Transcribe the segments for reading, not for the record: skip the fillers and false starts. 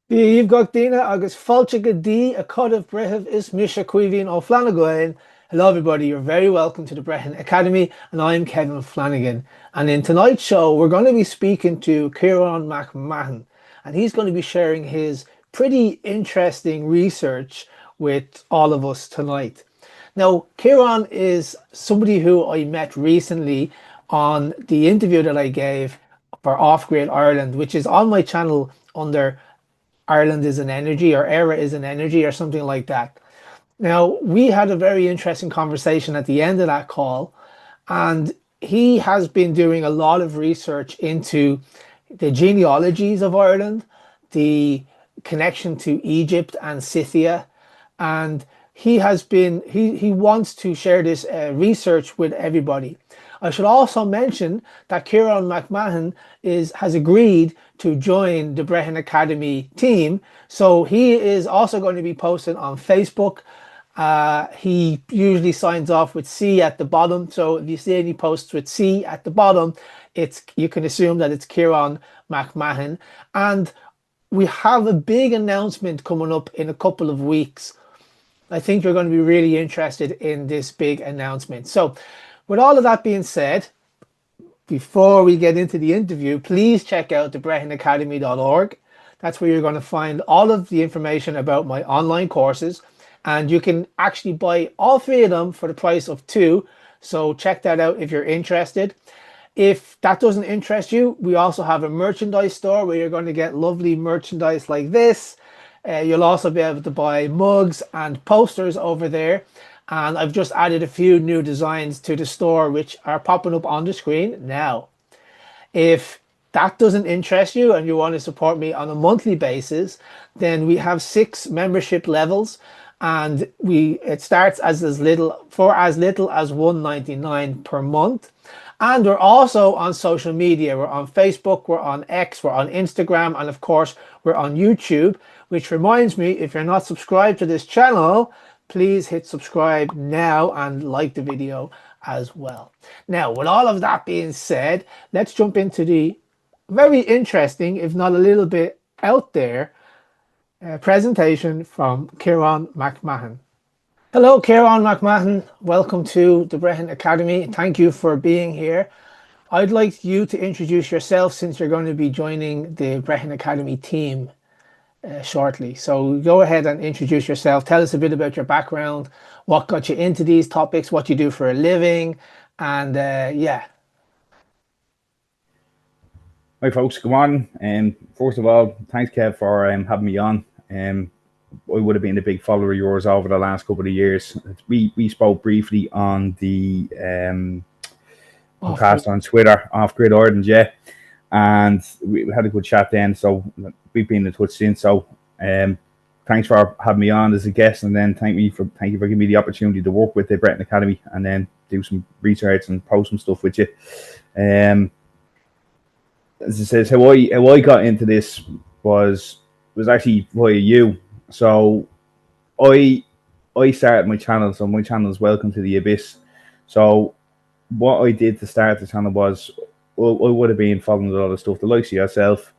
Díomh gach daoine agus fáilte go dtí a codh brethebh is mise cuimhín ó Flanagan. Hello, everybody. You're very welcome to the Brehon Academy, and I'm Kevin Flanagan. And in tonight's show, we're going to be speaking to Ciarán McMahon, and he's going to be sharing his pretty interesting research with all of us tonight. Now, Ciarán is somebody who I met recently on the interview that I gave for Off Grid Ireland, which is on my channel under Ireland is an energy or era is an energy or something like that. Now, we had a very interesting conversation at the end of that call, and he has been doing a lot of research into the genealogies of Ireland, the connection to Egypt and Scythia, and he wants to share this research with everybody. I should also mention that Ciarán McMahon has agreed to join the Brehon Academy team, so he is also going to be posting on Facebook. He usually signs off with C at the bottom, so if you see any posts with C at the bottom, you can assume that it's Ciarán McMahon. And we have a big announcement coming up in a couple of weeks. I think you're going to be really interested in this big announcement. So, with all of that being said, before we get into the interview, please check out the brehonacademy.org. That's where you're going to find all of the information about my online courses. And you can actually buy all three of them for the price of two. So check that out if you're interested. If that doesn't interest you, we also have a merchandise store where you're going to get lovely merchandise like this. You'll also be able to buy mugs and posters over there. And I've just added a few new designs to the store, which are popping up on the screen now. If that doesn't interest you and you want to support me on a monthly basis, then we have 6 membership levels, and it starts as little as $1.99 per month. And we're also on social media. We're on Facebook, we're on X, we're on Instagram, and of course, we're on YouTube, which reminds me, if you're not subscribed to this channel, please hit subscribe now and like the video as well. Now, with all of that being said, let's jump into the very interesting, if not a little bit out there, presentation from Ciarán McMahon. Hello, Ciarán McMahon. Welcome to the Brehon Academy. Thank you for being here. I'd like you to introduce yourself since you're going to be joining the Brehon Academy team shortly. So go ahead and introduce yourself. Tell us a bit about your background, what got you into these topics, what you do for a living, and yeah. Hi folks, come on. First of all, thanks Kev for having me on. I would have been a big follower of yours over the last couple of years. We spoke briefly on the podcast on Twitter, Off Grid Ireland, yeah, and we had a good chat then. So we've been in touch since. So thanks for having me on as a guest, and then thank you for giving me the opportunity to work with the Brehon Academy and then do some research and post some stuff with you. As it says, how I got into this was actually via you. So I started my channel. So my channel is Welcome to the Abyss. So what I did to start the channel was I would have been following a lot of stuff the likes of yourself,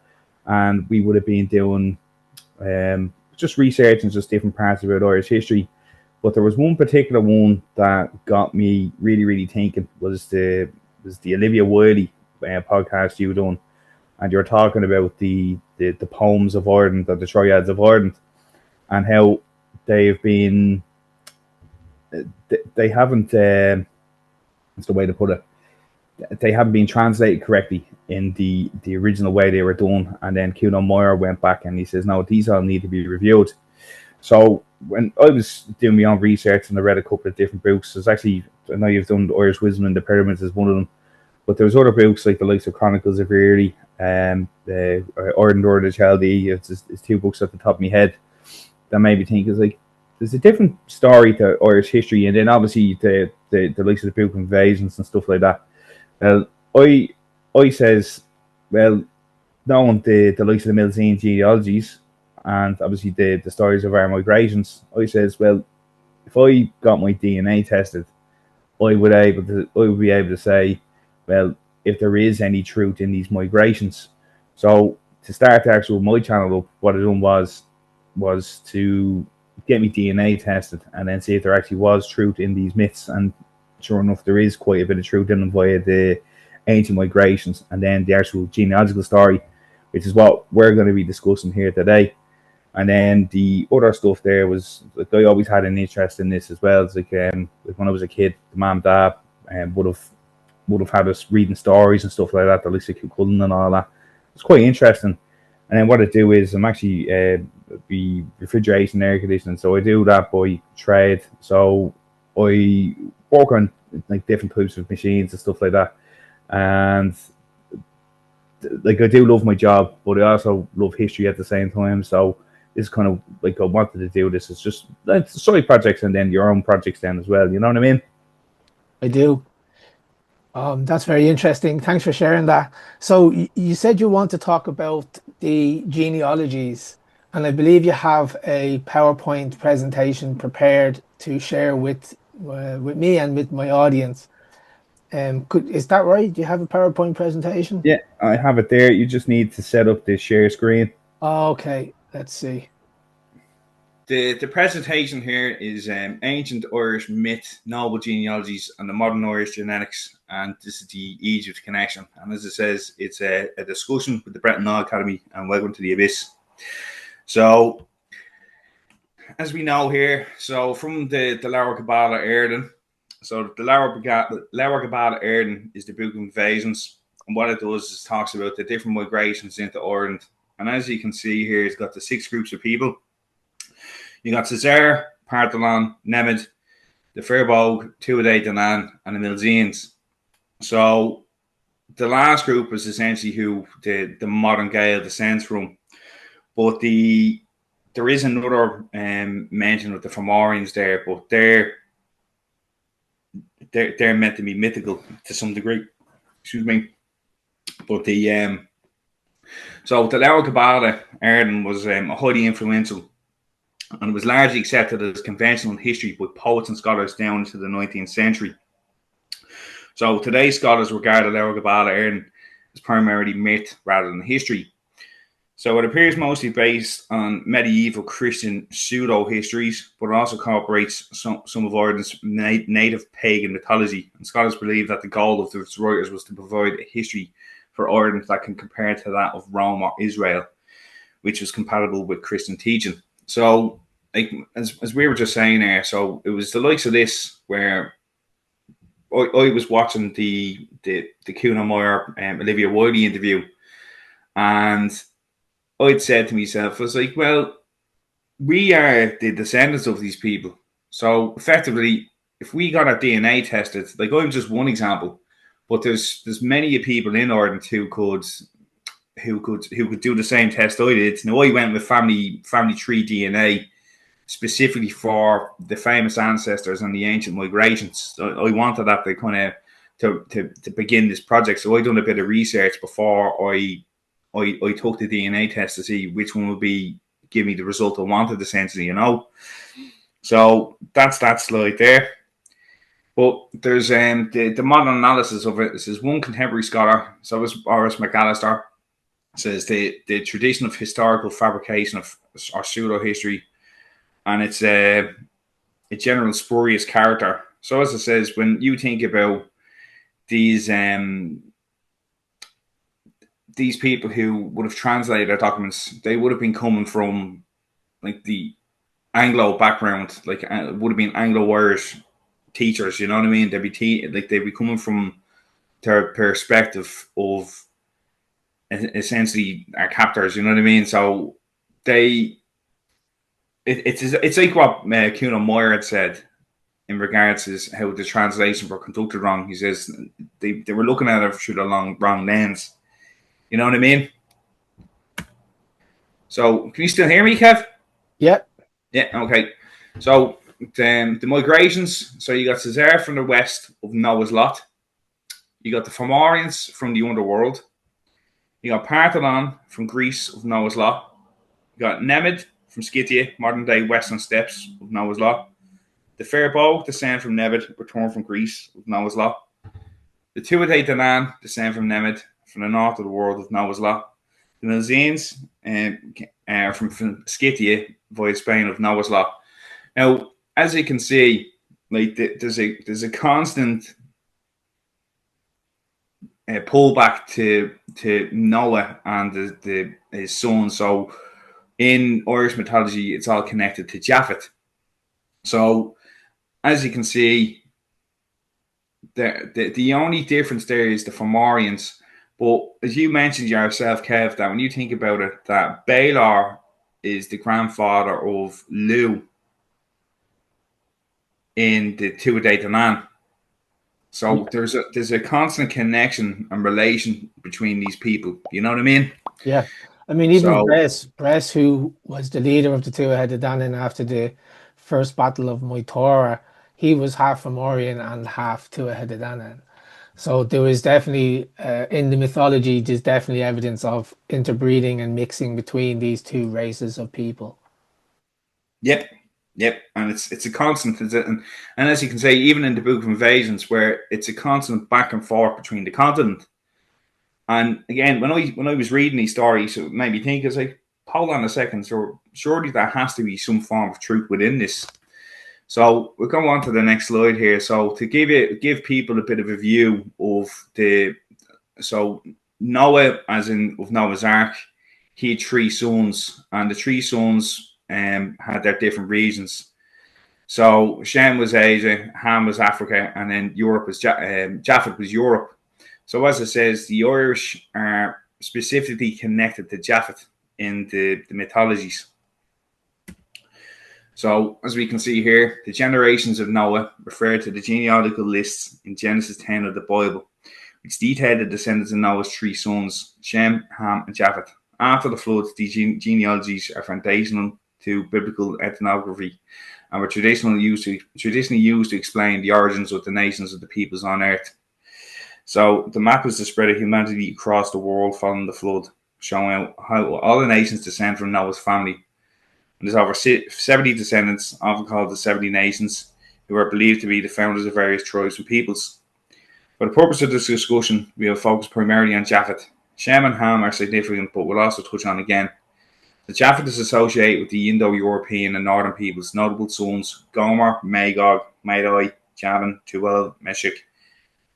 and we would have been doing just research and just different parts about Irish history. But there was one particular one that got me really thinking was the Olivia Wiley podcast you done, and you're talking about the poems of Ireland, or the triads of Ireland, and how they've been they haven't that's the way to put it, they haven't been translated correctly in the original way they were done. And then Ciarán Moyer went back and he says, no, these all need to be reviewed. So when I was doing my own research and I read a couple of different books, there's actually, I know you've done Irish Wisdom and the Pyramids as one of them, but there's other books like the likes of Chronicles of Erie, the Ireland or the Chaldee. It's 2 books at the top of my head that made me think, is like, there's a different story to Irish history, and then obviously the likes of the book Invasions and stuff like that. I says, well, knowing the likes of the Milesian genealogies and obviously the stories of our migrations, I says, well, if I got my DNA tested, I would be able to say, well, if there is any truth in these migrations. So to start the actual my channel up, what I done was to get me DNA tested and then see if there actually was truth in these myths. And sure enough, there is quite a bit of truth in them via the ancient migrations and then the actual genealogical story, which is what we're going to be discussing here today. And then the other stuff there was, like, I always had an interest in this as well. It's like when I was a kid, the mom, dad would have had us reading stories and stuff like that, the Lisa Cullen and all that. It's quite interesting. And then what I do is I'm actually be refrigeration, air conditioning. So I do that by trade. So I work on like different types of machines and stuff like that. And like I do love my job, but I also love history at the same time. So it's kind of like I wanted to do this. It's just like side projects and then your own projects then as well. You know what I mean? I do. That's very interesting. Thanks for sharing that. So you said you want to talk about the genealogies, and I believe you have a PowerPoint presentation prepared to share with me and with my audience. Is that right? Do you have a PowerPoint presentation? Yeah, I have it there. You just need to set up the share screen. Okay, let's see. The presentation here is ancient Irish myth, noble genealogies, and the modern Irish genetics, and this is the Egypt connection. And as it says, it's a discussion with the Brehon Academy, and welcome to the Abyss. So, as we know here, so from the Lower Kabbalah Erden, so the Lower Kabbalah Erden is the book of invasions, and what it does is talks about the different migrations into Ireland. And as you can see here, it's got the 6 groups of people. You got Cesare, Partholon, Nemid, the Firbolg, Tuatha Danann, and the Milesians. So the last group is essentially who the modern Gael descends from. But there is another mention of the Fomorians there, but they're meant to be mythical to some degree. Excuse me. But so the Lower Kabbalah Erden was highly influential, and it was largely accepted as conventional history by poets and scholars down into the 19th century. So today's scholars regard the Lower Kabbalah Erden as primarily myth rather than history. So it appears mostly based on medieval Christian pseudo-histories, but it also incorporates some of Ireland's native pagan mythology. And scholars believe that the goal of its writers was to provide a history for Ireland that can compare to that of Rome or Israel, which was compatible with Christian teaching. So, like, as we were just saying there, so it was the likes of this where I was watching the Kuna Meyer Olivia Wiley interview, and I'd said to myself, I was like, well, we are the descendants of these people. So effectively, if we got our DNA tested, like I'm just one example, but there's many people in Ireland who could do the same test I did. Now I went with family tree DNA specifically for the famous ancestors and the ancient migrations. I wanted that to kind of to begin this project. So I done a bit of research before I took the DNA test to see which one would give me the result I wanted, essentially, you know. So that's that slide there. But there's the modern analysis of it. This is one contemporary scholar, so is Boris McAllister, says the tradition of historical fabrication of or pseudo history, and it's a general spurious character. So as it says, when you think about these people who would have translated their documents, they would have been coming from like the Anglo background, like would have been Anglo-Irish teachers, you know what I mean? They'd be coming from their perspective of essentially our captors, you know what I mean? So it's like what Kuna Meyer had said in regards to how the translation were conducted wrong. He says they were looking at it through the wrong lens. You know what I mean? So, can you still hear me, Kev? Yep. Yeah, okay. So, the migrations. So, you got Cesare from the west of Noah's Lot. You got the Fomorians from the underworld. You got Partholon from Greece of Noah's Lot. You got Nemid from Scythia, modern-day western steppes of Noah's Lot. The Firbolg descend from Nemid, returned from Greece of Noah's Lot. The Tuatha Danann descend from Nemid, from the north of the world of Noah's Lot. The Milesians are from Scythia via Spain of Noah's Law. Now, as you can see, like there's a constant pullback to Noah and his son. So in Irish mythology, it's all connected to Japheth. So as you can see, the only difference there is the Fomorians. But as you mentioned yourself, Kev, that when you think about it, that Baelor is the grandfather of Lu in the Tuatha Danann. So there's a constant connection and relation between these people. You know what I mean? Yeah. I mean, even Bress, who was the leader of the two-headed Danann after the first battle of Moitora, he was half Fomorian and half two-headed Danann. So there is definitely, in the mythology, there's definitely evidence of interbreeding and mixing between these two races of people. Yep, and it's a constant, and as you can say, even in the Book of Invasions, where it's a constant back and forth between the continent. And again, when I was reading these stories, it made me think, I was like, hold on a second, so surely there has to be some form of truth within this. So we'll go on to the next slide here. So to give people a bit of a view of so Noah, as in of Noah's Ark, he had 3 sons, and the 3 sons had their different regions. So Shem was Asia, Ham was Africa, and then Europe was Japheth was Europe. So as it says, the Irish are specifically connected to Japheth in the mythologies. So as we can see here, the generations of Noah refer to the genealogical lists in Genesis 10 of the Bible, which detail the descendants of Noah's 3 sons, Shem, Ham, and Japheth. After the flood, these genealogies are foundational to biblical ethnography and were traditionally used to explain the origins of the nations of the peoples on earth. So the map is the spread of humanity across the world following the flood, showing how all the nations descend from Noah's family. And there's over 70 descendants, often called the 70 nations, who are believed to be the founders of various tribes and peoples. For the purpose of this discussion, we will focus primarily on Japheth. Shem and Ham are significant, but we'll also touch on again. The Japheth is associated with the Indo-European and Northern peoples, notable sons Gomer, Magog, Madai, Javan, Tuel, Meshech,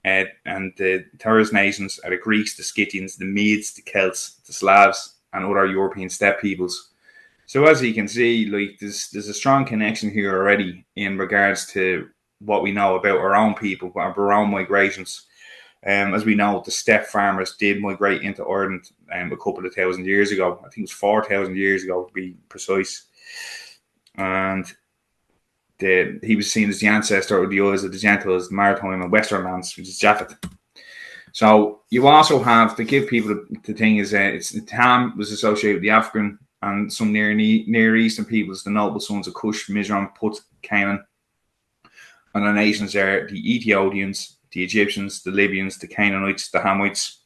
and the Taurus nations are the Greeks, the Scythians, the Medes, the Celts, the Slavs, and other European steppe peoples. So as you can see, like there's a strong connection here already in regards to what we know about our own people, our own migrations. As we know, the steppe farmers did migrate into Ireland a couple of thousand years ago. I think it was 4,000 years ago, to be precise. And he was seen as the ancestor of the Isles of the Gentiles, the maritime and western lands, which is Japheth. So you also have, to give people the thing is, Ham was associated with the African and some Near Eastern peoples, the noble sons of Cush, Mizraim, Put, Canaan. And the nations are the Ethiopians, the Egyptians, the Libyans, the Canaanites, the Hamites.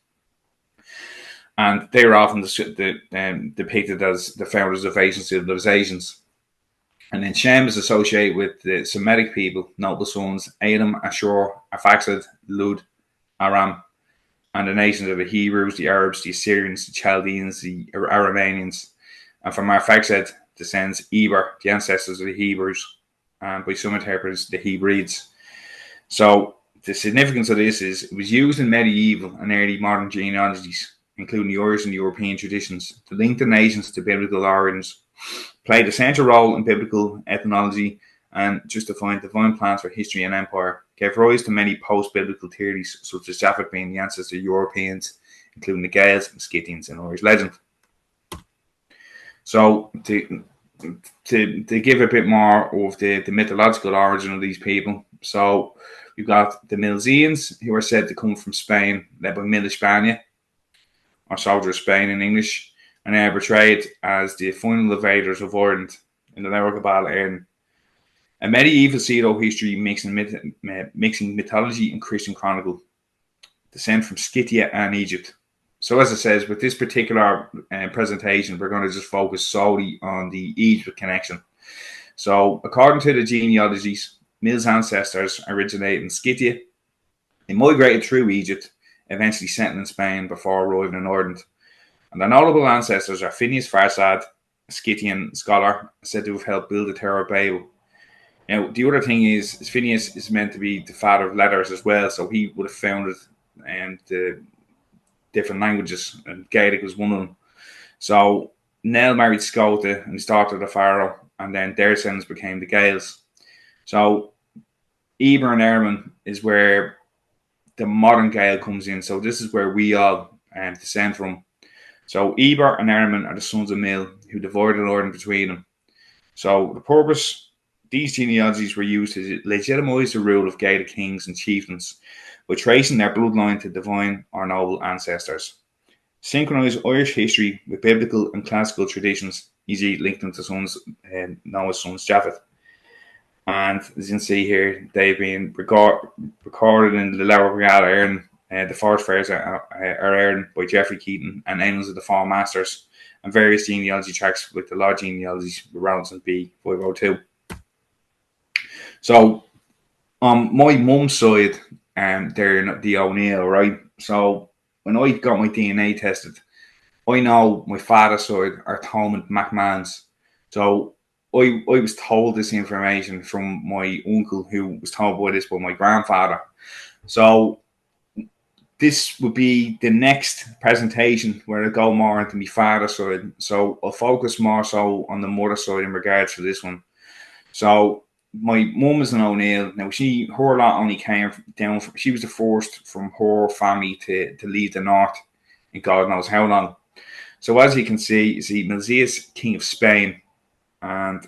And they were often depicted as the founders of ancient civilizations. And then Shem is associated with the Semitic people, noble sons, Edom, Ashur, Arphaxad, Lud, Aram, and the nations of the Hebrews, the Arabs, the Assyrians, the Chaldeans, the Arameans. And from Arphaxad descends Eber, the ancestors of the Hebrews, and by some interpreters, the Hebrides. So the significance of this is it was used in medieval and early modern genealogies, including the Irish and European traditions, to link the nations to biblical origins, played a central role in biblical ethnology, and justifying divine plans for history and empire, gave rise to many post-biblical theories, such as Japheth being the ancestor of Europeans, including the Gaels and Scythians in Irish legend. So to give a bit more of the mythological origin of these people, so you've got the Milesians, who are said to come from Spain, led by Mil Hispania, or Soldier of Spain in English, and they are portrayed as the final invaders of Ireland in the Lower Cabal Erin. A medieval pseudo history mixing mythology and Christian chronicle, descent from Scythia and Egypt. So as it says, with this particular presentation, we're going to just focus solely on the Egypt connection. So according to the genealogies, Mil's ancestors originated in Scythia. They migrated through Egypt, eventually settling in Spain before arriving in Ireland. And the notable ancestors are Phineas Farsad, a Scythian scholar, said to have helped build the Tower of Babel. Now, the other thing is Phineas is meant to be the father of letters as well, so he would have founded the different languages, and Gaelic was one of them. So Nell married Scota and his daughter the Pharaoh, and then their sons became the Gaels. So Eber and Erman is where the modern Gael comes in. So this is where we all descend from. So Eber and Erman are the sons of Mill, who divided an order between them. So the purpose, these genealogies were used to legitimise the rule of Gaelic kings and chieftains by tracing their bloodline to divine or noble ancestors. Synchronise Irish history with biblical and classical traditions, easily linked them to Noah's sons Japheth. And as you can see here, they've been recorded in the Lower Regal Iron. The Forest Fairs are aired by Geoffrey Keaton and Annals of the Four Masters, and various genealogy tracks with the large genealogies with Robinson B. 502. So, on my mum's side, they're the O'Neill, right? So, when I got my DNA tested, I know my father's side are Ciarán McMahons. So, I was told this information from my uncle, who was told by my grandfather. So, this would be the next presentation where I go more into my father's side. So, I'll focus more so on the mother's side in regards to this one. So, my mum is an O'Neill. Now, her lot only came down. She was the first from her family to leave the north in God knows how long. So, as you can see, Milzias, King of Spain. And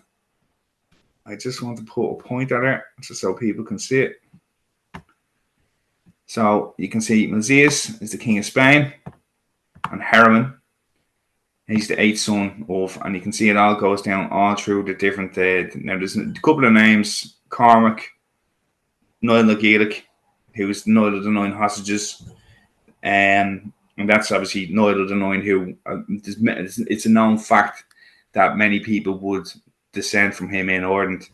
I just want to put a pointer there just so people can see it. So, you can see Milzias is the King of Spain, and Herman, he's the 8th son of, and you can see it all goes down all through the different. Now, there's a couple of names: Cormac, Niall Gaelic, who's Niall of the Nine Hostages, and that's obviously Niall of the Nine. Who it's a known fact that many people would descend from him in Ireland.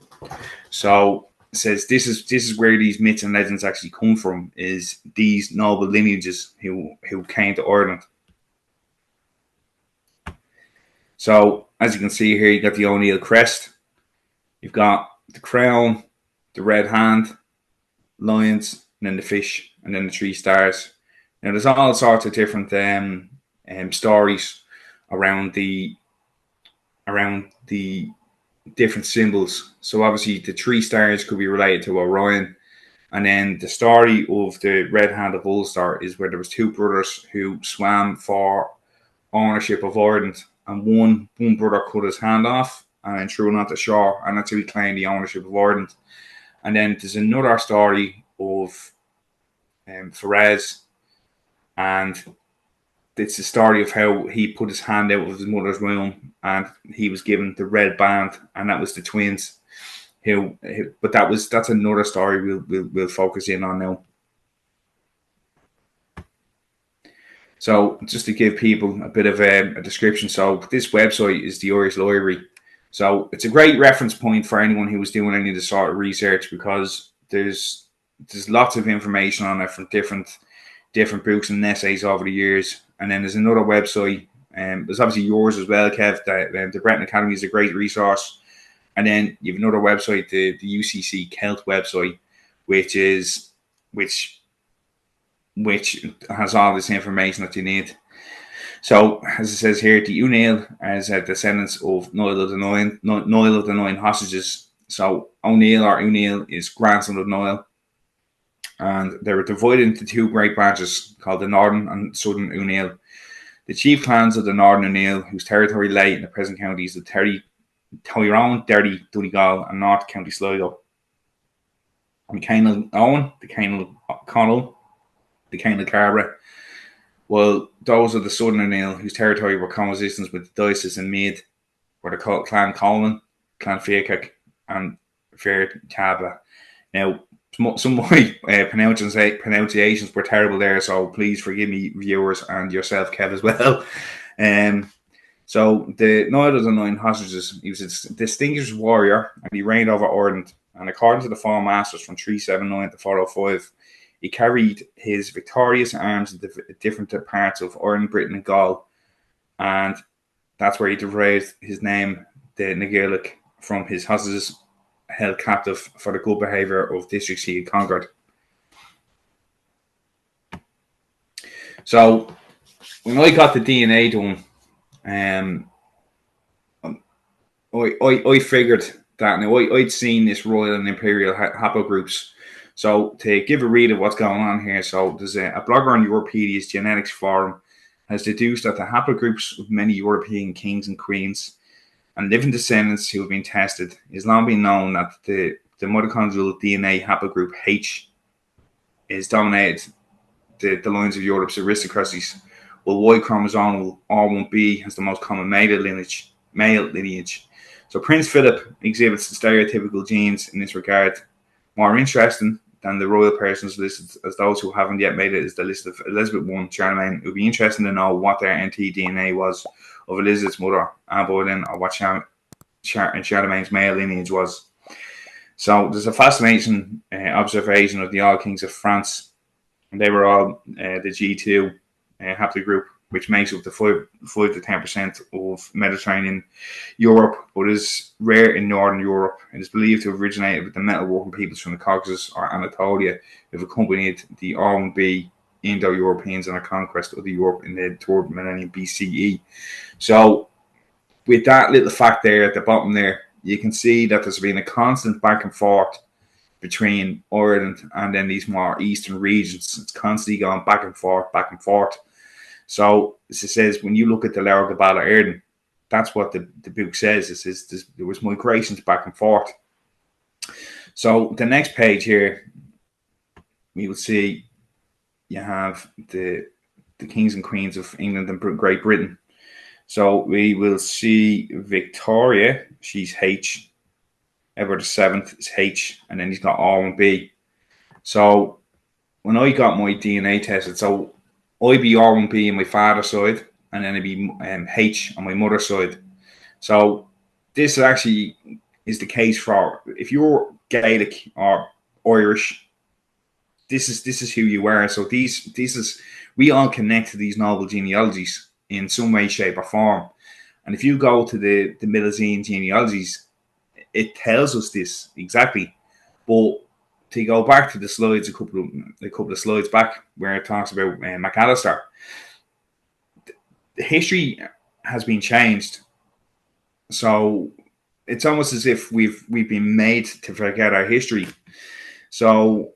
So it says this is where these myths and legends actually come from, is these noble lineages who came to Ireland. So, as you can see here, you got the O'Neill crest, you've got the crown, the red hand, lions, and then the fish, and then the 3 stars. Now, there's all sorts of different stories around the different symbols. So, obviously, the 3 stars could be related to Orion, and then the story of the red hand of Ulster is where there was 2 brothers who swam for ownership of Ireland. And one brother cut his hand off and then threw it onto shore, and that's how he claimed the ownership of Ireland. And then there's another story of Ferez, and it's the story of how he put his hand out of his mother's womb and he was given the red band, and that was the twins. But that's another story we'll focus in on now. So just to give people a bit of a description, so this website is the Irish Library. So it's a great reference point for anyone who was doing any of this sort of research, because there's lots of information on it from different books and essays over the years. And then there's another website, there's obviously yours as well, Kev. The Brehon Academy is a great resource. And then you have another website, the UCC Celt website, which has all this information that you need. So, as it says here, the O'Neill as descendants of Niall of the Nine Hostages. So, O'Neill is grandson of Niall, and they were divided into 2 great branches called the Northern and Southern O'Neill. The chief clans of the Northern O'Neill, whose territory lay in the present counties of Tyrone, Derry, Donegal, and North County Sligo. And Cainal Owen, the Cainal Connell, the Cainal Cabra. Well, those of the Southern O'Neill, whose territory were coexistence with the Diocese and Meath, were the Clan Coleman, Clan Fiacach, and Fair Cabra. Now, some of my pronunciations were terrible there, so please forgive me, viewers, and yourself, Kev, as well. So, the Niall of the Nine Hostages, he was a distinguished warrior, and he reigned over Ireland. And according to the Four Masters from 379 to 405, he carried his victorious arms into different parts of Ireland, Britain, and Gaul. and that's where he derived his name, the Nagilic, from his hostages held captive for the good behaviour of districts he had conquered. So when I got the DNA done, I figured that now I'd seen this royal and imperial haplogroups. So to give a read of what's going on here, so there's a blogger on Europedia's Genetics Forum has deduced that the haplogroups of many European kings and queens and living descendants who have been tested, it's long been known that the mitochondrial DNA haplogroup H is dominated the lines of Europe's aristocracies, while Y chromosomal R1b has the most common male lineage. So Prince Philip exhibits the stereotypical genes in this regard. More interesting than the royal persons listed as those who haven't yet made it is the list of Elizabeth I, Charlemagne. It would be interesting to know what their mtDNA was of Elizabeth's mother, Anne Boleyn, or what Charlemagne's male lineage was. So there's a fascinating observation of the All Kings of France. And they were all the G2 haplogroup, which makes up the 5 to 10% of Mediterranean Europe, but is rare in Northern Europe. It is believed to have originated with the metalworking peoples from the Caucasus or Anatolia, who have accompanied the R1b Indo-Europeans on a conquest of the Europe in the 3rd millennium BCE. So, with that little fact there at the bottom there, you can see that there's been a constant back and forth between Ireland and then these more eastern regions. It's constantly going back and forth, back and forth. So, as it says, when you look at the Lower Gabala Erden, that's what the book says. It says there was migrations back and forth. So, the next page here, we will see you have the kings and queens of England and Great Britain. So, we will see Victoria, she's H. Edward VII is H, and then he's got R and B. So when I got my DNA tested, so I'd be R and B on my father's side, and then it'd be H on my mother's side. So this actually is the case for if you're Gaelic or Irish. This is who you are. So this is we all connect to these noble genealogies in some way, shape, or form. And if you go to the Milesian genealogies, it tells us this exactly. But to go back to the slides, a couple of slides back, where it talks about McAllister, the history has been changed. So it's almost as if we've been made to forget our history. So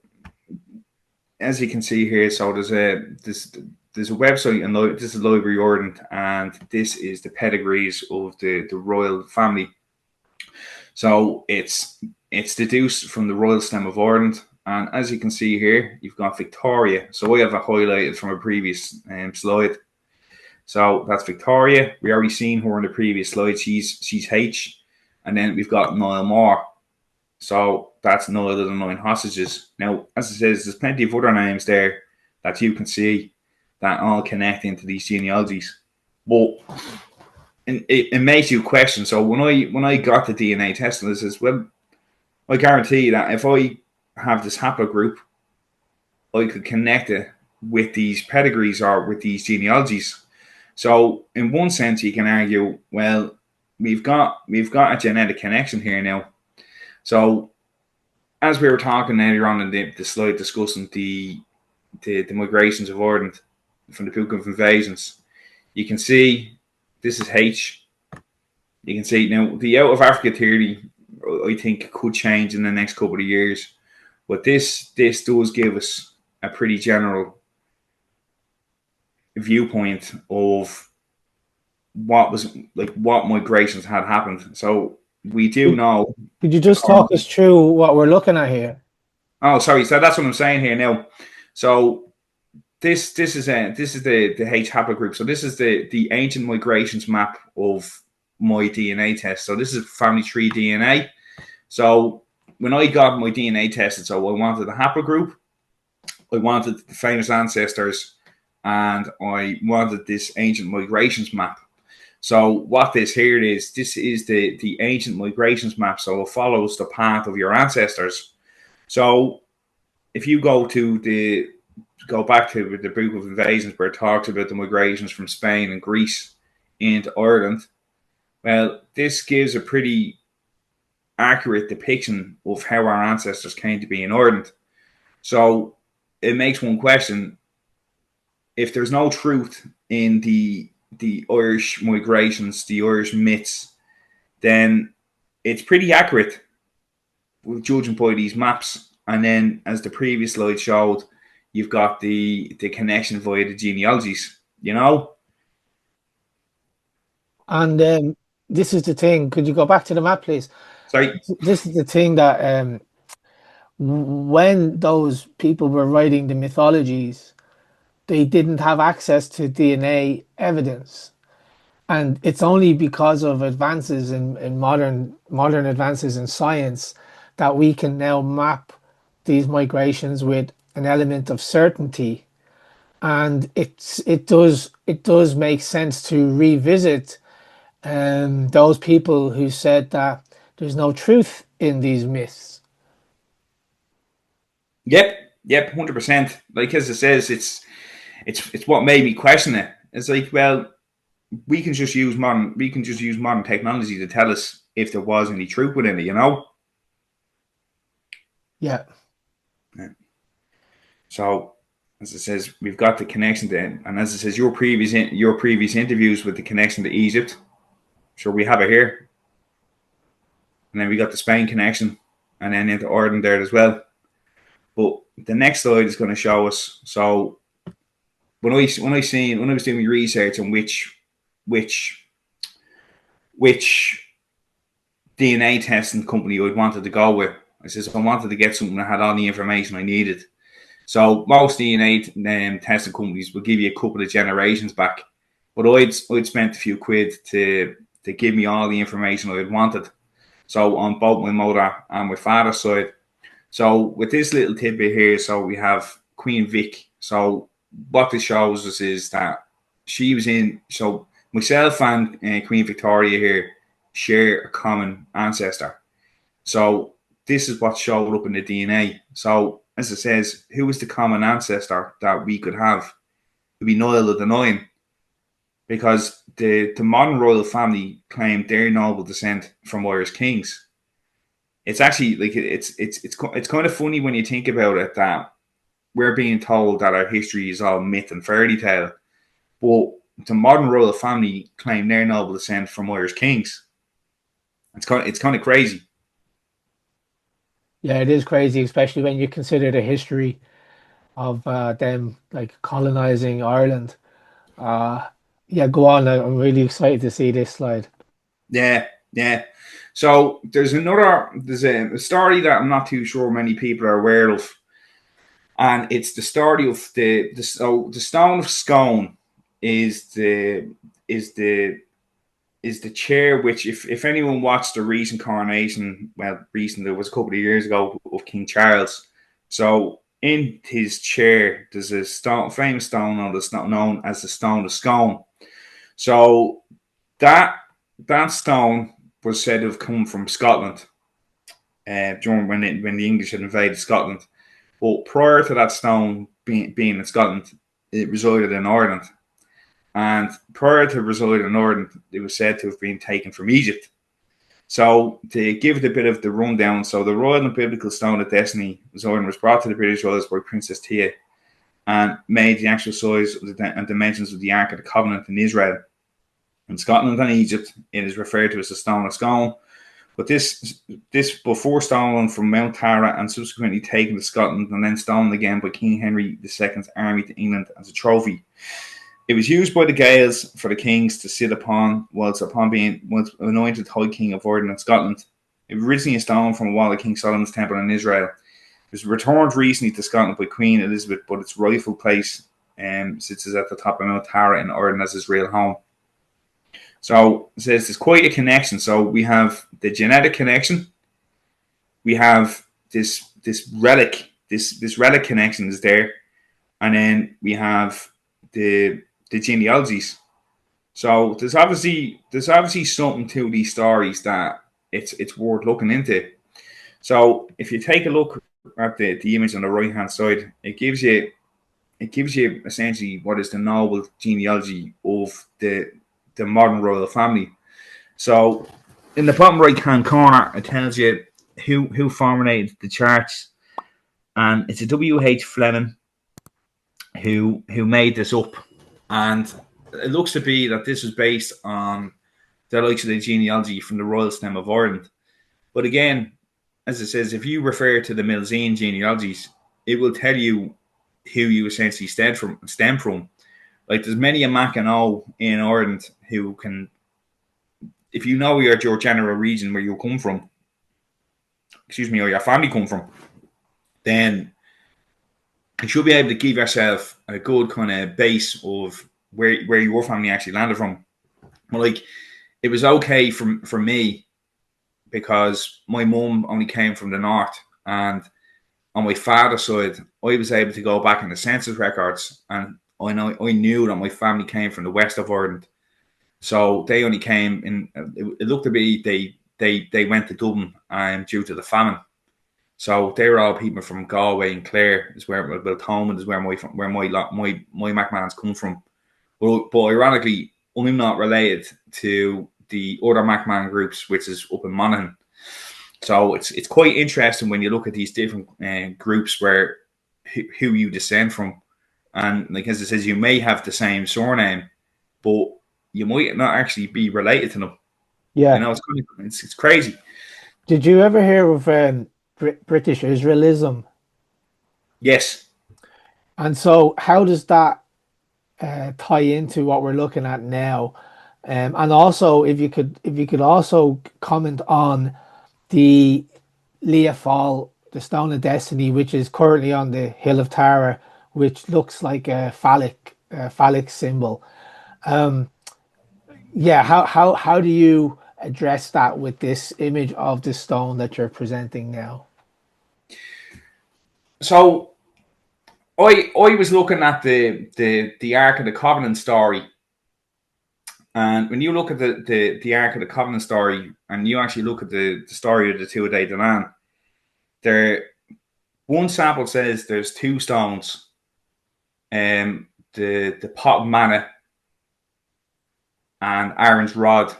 as you can see here, so there's a website, and this is Library Ireland, and this is the pedigrees of the royal family. So it's deduced from the royal stem of Ireland, and as you can see here, you've got Victoria. So I have it highlighted from a previous slide. So that's Victoria. We already seen her in the previous slide. She's H, and then we've got Niall Moore. So that's Niall of the 9 Hostages. Now, as it says, there's plenty of other names there that you can see that all connect into these genealogies. But it makes you question. So when I got the DNA test, and it says, well, I guarantee that if I have this haplogroup, I could connect it with these pedigrees or with these genealogies. So in one sense, you can argue, well, we've got a genetic connection here now. So as we were talking earlier on in the slide discussing the migrations of Ireland from the Book of Invasions, you can see this is H. You can see now the out of Africa theory, I think, could change in the next couple of years. But this does give us a pretty general viewpoint of what migrations had happened. So we do know. Could you just talk us through what we're looking at here? Oh, sorry. So that's what I'm saying here now. So this is the H haplogroup. So this is the ancient migrations map of my DNA test. So this is family tree DNA. So when I got my DNA tested, so I wanted the haplogroup, I wanted the famous ancestors, and I wanted this ancient migrations map. So what this here is, this is the ancient migrations map. So it follows the path of your ancestors. So if you go back to the Book of Invasions, where it talks about the migrations from Spain and Greece into Ireland, well, this gives a pretty accurate depiction of how our ancestors came to be in Ireland. So it makes one question, if there's no truth in the Irish migrations, the Irish myths, then it's pretty accurate, judging by these maps. And then, as the previous slide showed, you've got the connection via the genealogies, you know? And this is the thing. Could you go back to the map, please? Sorry. This is the thing that when those people were writing the mythologies, they didn't have access to DNA evidence. And it's only because of advances in modern advances in science that we can now map these migrations with an element of certainty. And it does make sense to revisit those people who said that there's no truth in these myths. Yep, 100%. Like as it says, it's what made me question it. It's like, well, we can just use modern technology to tell us if there was any truth within it, you know? Yeah. So, as it says, we've got the connection to, and as it says, your previous interviews with the connection to Egypt. Sure, we have it here, and then we got the Spain connection, and then into Ireland there as well. But the next slide is going to show us. So, when I was doing research on which DNA testing company I wanted to go with, I says I wanted to get something that had all the information I needed. So most DNA testing companies will give you a couple of generations back, but I'd spent a few quid to give me all the information I wanted. So on both my mother and my father's side. So with this little tidbit here, so we have Queen Vic. So what this shows us is that she was in. So myself and Queen Victoria here share a common ancestor. So this is what showed up in the DNA. So as it says, who was the common ancestor that we could have? It would be Niall of the Nine, because the modern royal family claimed their noble descent from Irish kings. It's actually like it's kind of funny when you think about it that we're being told that our history is all myth and fairy tale, but the modern royal family claim their noble descent from Irish kings. It's kind of crazy. Yeah, it is crazy, especially when you consider the history of them like colonizing Ireland. Yeah, go on. I'm really excited to see this slide. Yeah. So there's a story that I'm not too sure many people are aware of, and it's the story of the stone of Scone is the chair which, if anyone watched the recent coronation, well, recent, it was a couple of years ago, of King Charles. So in his chair, there's a famous stone known as the Stone of Scone. So that stone was said to have come from Scotland during when the English had invaded Scotland. But prior to that stone being in Scotland, it resided in Ireland. And prior to residing in Ireland, it was said to have been taken from Egypt. So to give it a bit of the rundown, so the Royal and Biblical Stone of Destiny was brought to the British Isles by Princess Tia and made the actual size and dimensions of the Ark of the Covenant in Israel. In Scotland and Egypt, it is referred to as the Stone of Scone. But this before stolen from Mount Tara and subsequently taken to Scotland and then stolen again by King Henry II's army to England as a trophy. It was used by the Gaels for the kings to sit upon once anointed High King of Ireland and Scotland. It was originally a stone from a wall of King Solomon's temple in Israel. It was returned recently to Scotland by Queen Elizabeth, but its rightful place sits at the top of Mount Tara in Ireland as its real home. So it says there's quite a connection. So we have the genetic connection. We have this relic connection is there, and then we have the genealogies. So there's obviously something to these stories that it's worth looking into. So if you take a look at the image on the right hand side, it gives you essentially what is the noble genealogy of the modern royal family. So in the bottom right hand corner, it tells you who formulated the charts, and it's a W.H. Fleming who made this up, and it looks to be that this was based on the likes of the genealogy from the royal stem of Ireland. But again, as it says, if you refer to the Milesian genealogies, it will tell you who you essentially stem from. Like there's many a Mac and O in Ireland who can, if you know your general region where you come from, or your family come from, then you should be able to give yourself a good kind of base of where your family actually landed from. Well, like it was okay for me because my mum only came from the north, and on my father's side, I was able to go back in the census records, and I knew that my family came from the west of Ireland. So they only came in. It looked to be they went to Dublin due to the famine. So they were all people from Galway and Clare, is where Thomond is where my McMahons come from. But ironically, I'm not related to the other McMahon groups, which is up in Monaghan. So it's quite interesting when you look at these different groups where who you descend from, and like as it says, you may have the same surname, but you might not actually be related to them. Yeah. It's crazy. Did you ever hear of British Israelism? Yes. And so, how does that tie into what we're looking at now? And also, if you could also comment on the Leafal, the Stone of Destiny, which is currently on the Hill of Tara, which looks like a phallic symbol. Yeah, how do you address that with this image of the stone that you're presenting now? So I was looking at the Ark of the Covenant story, and when you look at the Ark of the Covenant story, and you actually look at the story of the two-a-day Danan, one sample says there's two stones, the pot of manna and Aaron's rod.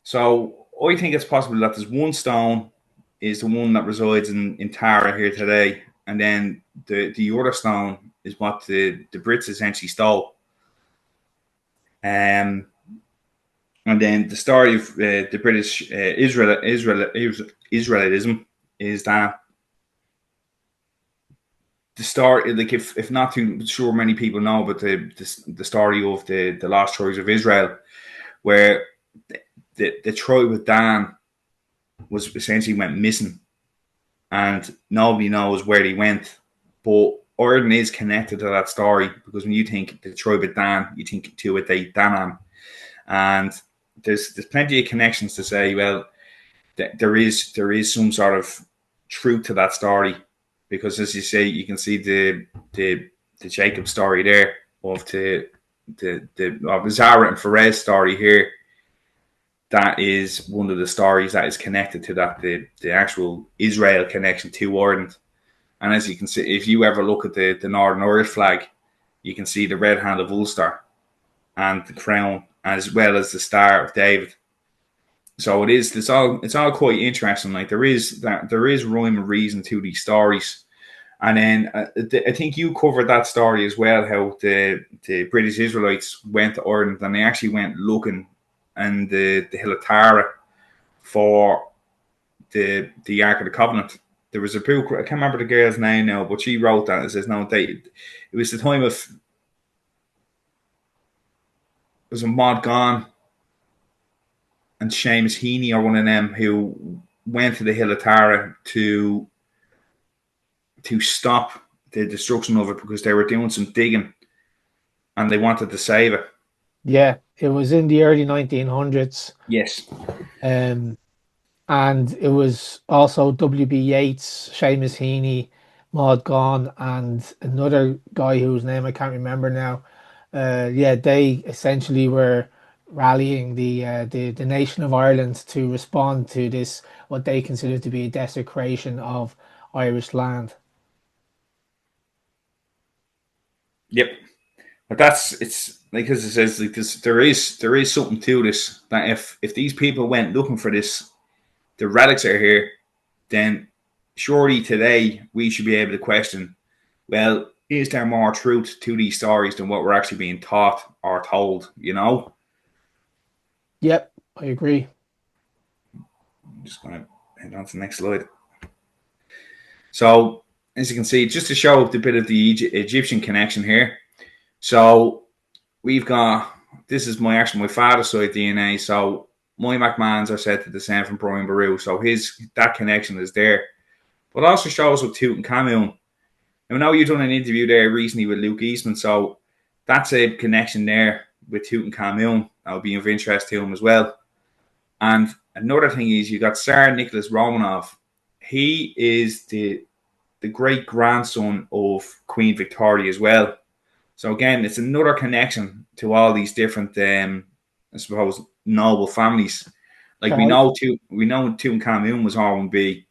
So I think it's possible that there's one stone is the one that resides in Tara here today, and then the other stone is what the Brits essentially stole. And then the story of the British Israelitism is that the story, like if not too sure many people know, but the story of the lost tribes of Israel, where the tribe of Dan was essentially went missing, and nobody knows where they went. But Ireland is connected to that story because when you think the tribe of Dan, you think to it they Danam, and there's plenty of connections to say. Well, there is some sort of truth to that story because, as you say, you can see the Jacob story there of the Zara and Perez story here. That is one of the stories that is connected to that, the actual Israel connection to Ireland. And as you can see, if you ever look at the Northern Irish flag, you can see the red hand of Ulster and the crown, as well as the Star of David. So it's all quite interesting. Like there is rhyme and reason to these stories. And then I think you covered that story as well, how the British Israelites went to Ireland and they actually went looking and the Hill of Tara for the Ark of the Covenant. There was a book, I can't remember the girl's name now, but she wrote that. It says it was the time of, it was a Mod Gone and Seamus Heaney or one of them who went to the Hill of Tara to stop the destruction of it because they were doing some digging and they wanted to save it. Yeah, it was in the early 1900s. Yes. And it was also W.B. Yeats, Seamus Heaney, Maud Gonne, and another guy whose name I can't remember now. They essentially were rallying the nation of Ireland to respond to this, what they considered to be a desecration of Irish land. Yep. But like as it says, like this, there is something to this. That if these people went looking for this, the relics are here, then surely today we should be able to question, well, is there more truth to these stories than what we're actually being taught or told? You know. Yep, I agree. I'm just going to head on to the next slide. So, as you can see, just to show a bit of the Egyptian connection here. So, we've got, this is my father's side DNA. So, my McMahons are said to descend from Brian Boru. So, that connection is there. But also shows with Tutankhamun. I know you've done an interview there recently with Luke Eastman. So, that's a connection there with Tutankhamun. That would be of interest to him as well. And another thing is, you got Tsar Nicholas Romanov. He is the great grandson of Queen Victoria as well. So again, it's another connection to all these different, I suppose, noble families. Like we know Tutankhamun was R1B.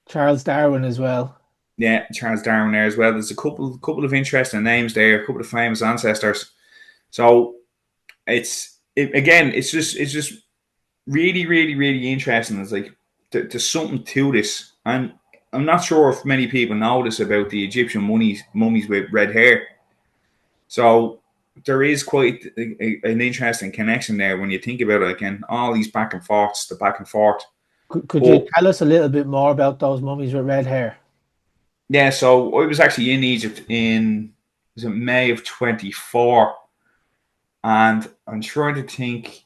Charles Darwin as well. Yeah, Charles Darwin there as well. There's a couple of interesting names there, a couple of famous ancestors. So it's just really, really, really interesting. It's like there's something to this, and I'm not sure if many people know this about the Egyptian mummies with red hair. So there is quite an interesting connection there when you think about it. Again, all these back and forths, the back and forth. Could you tell us a little bit more about those mummies with red hair? Yeah, so I was actually in Egypt was it May of 24, and I'm trying to think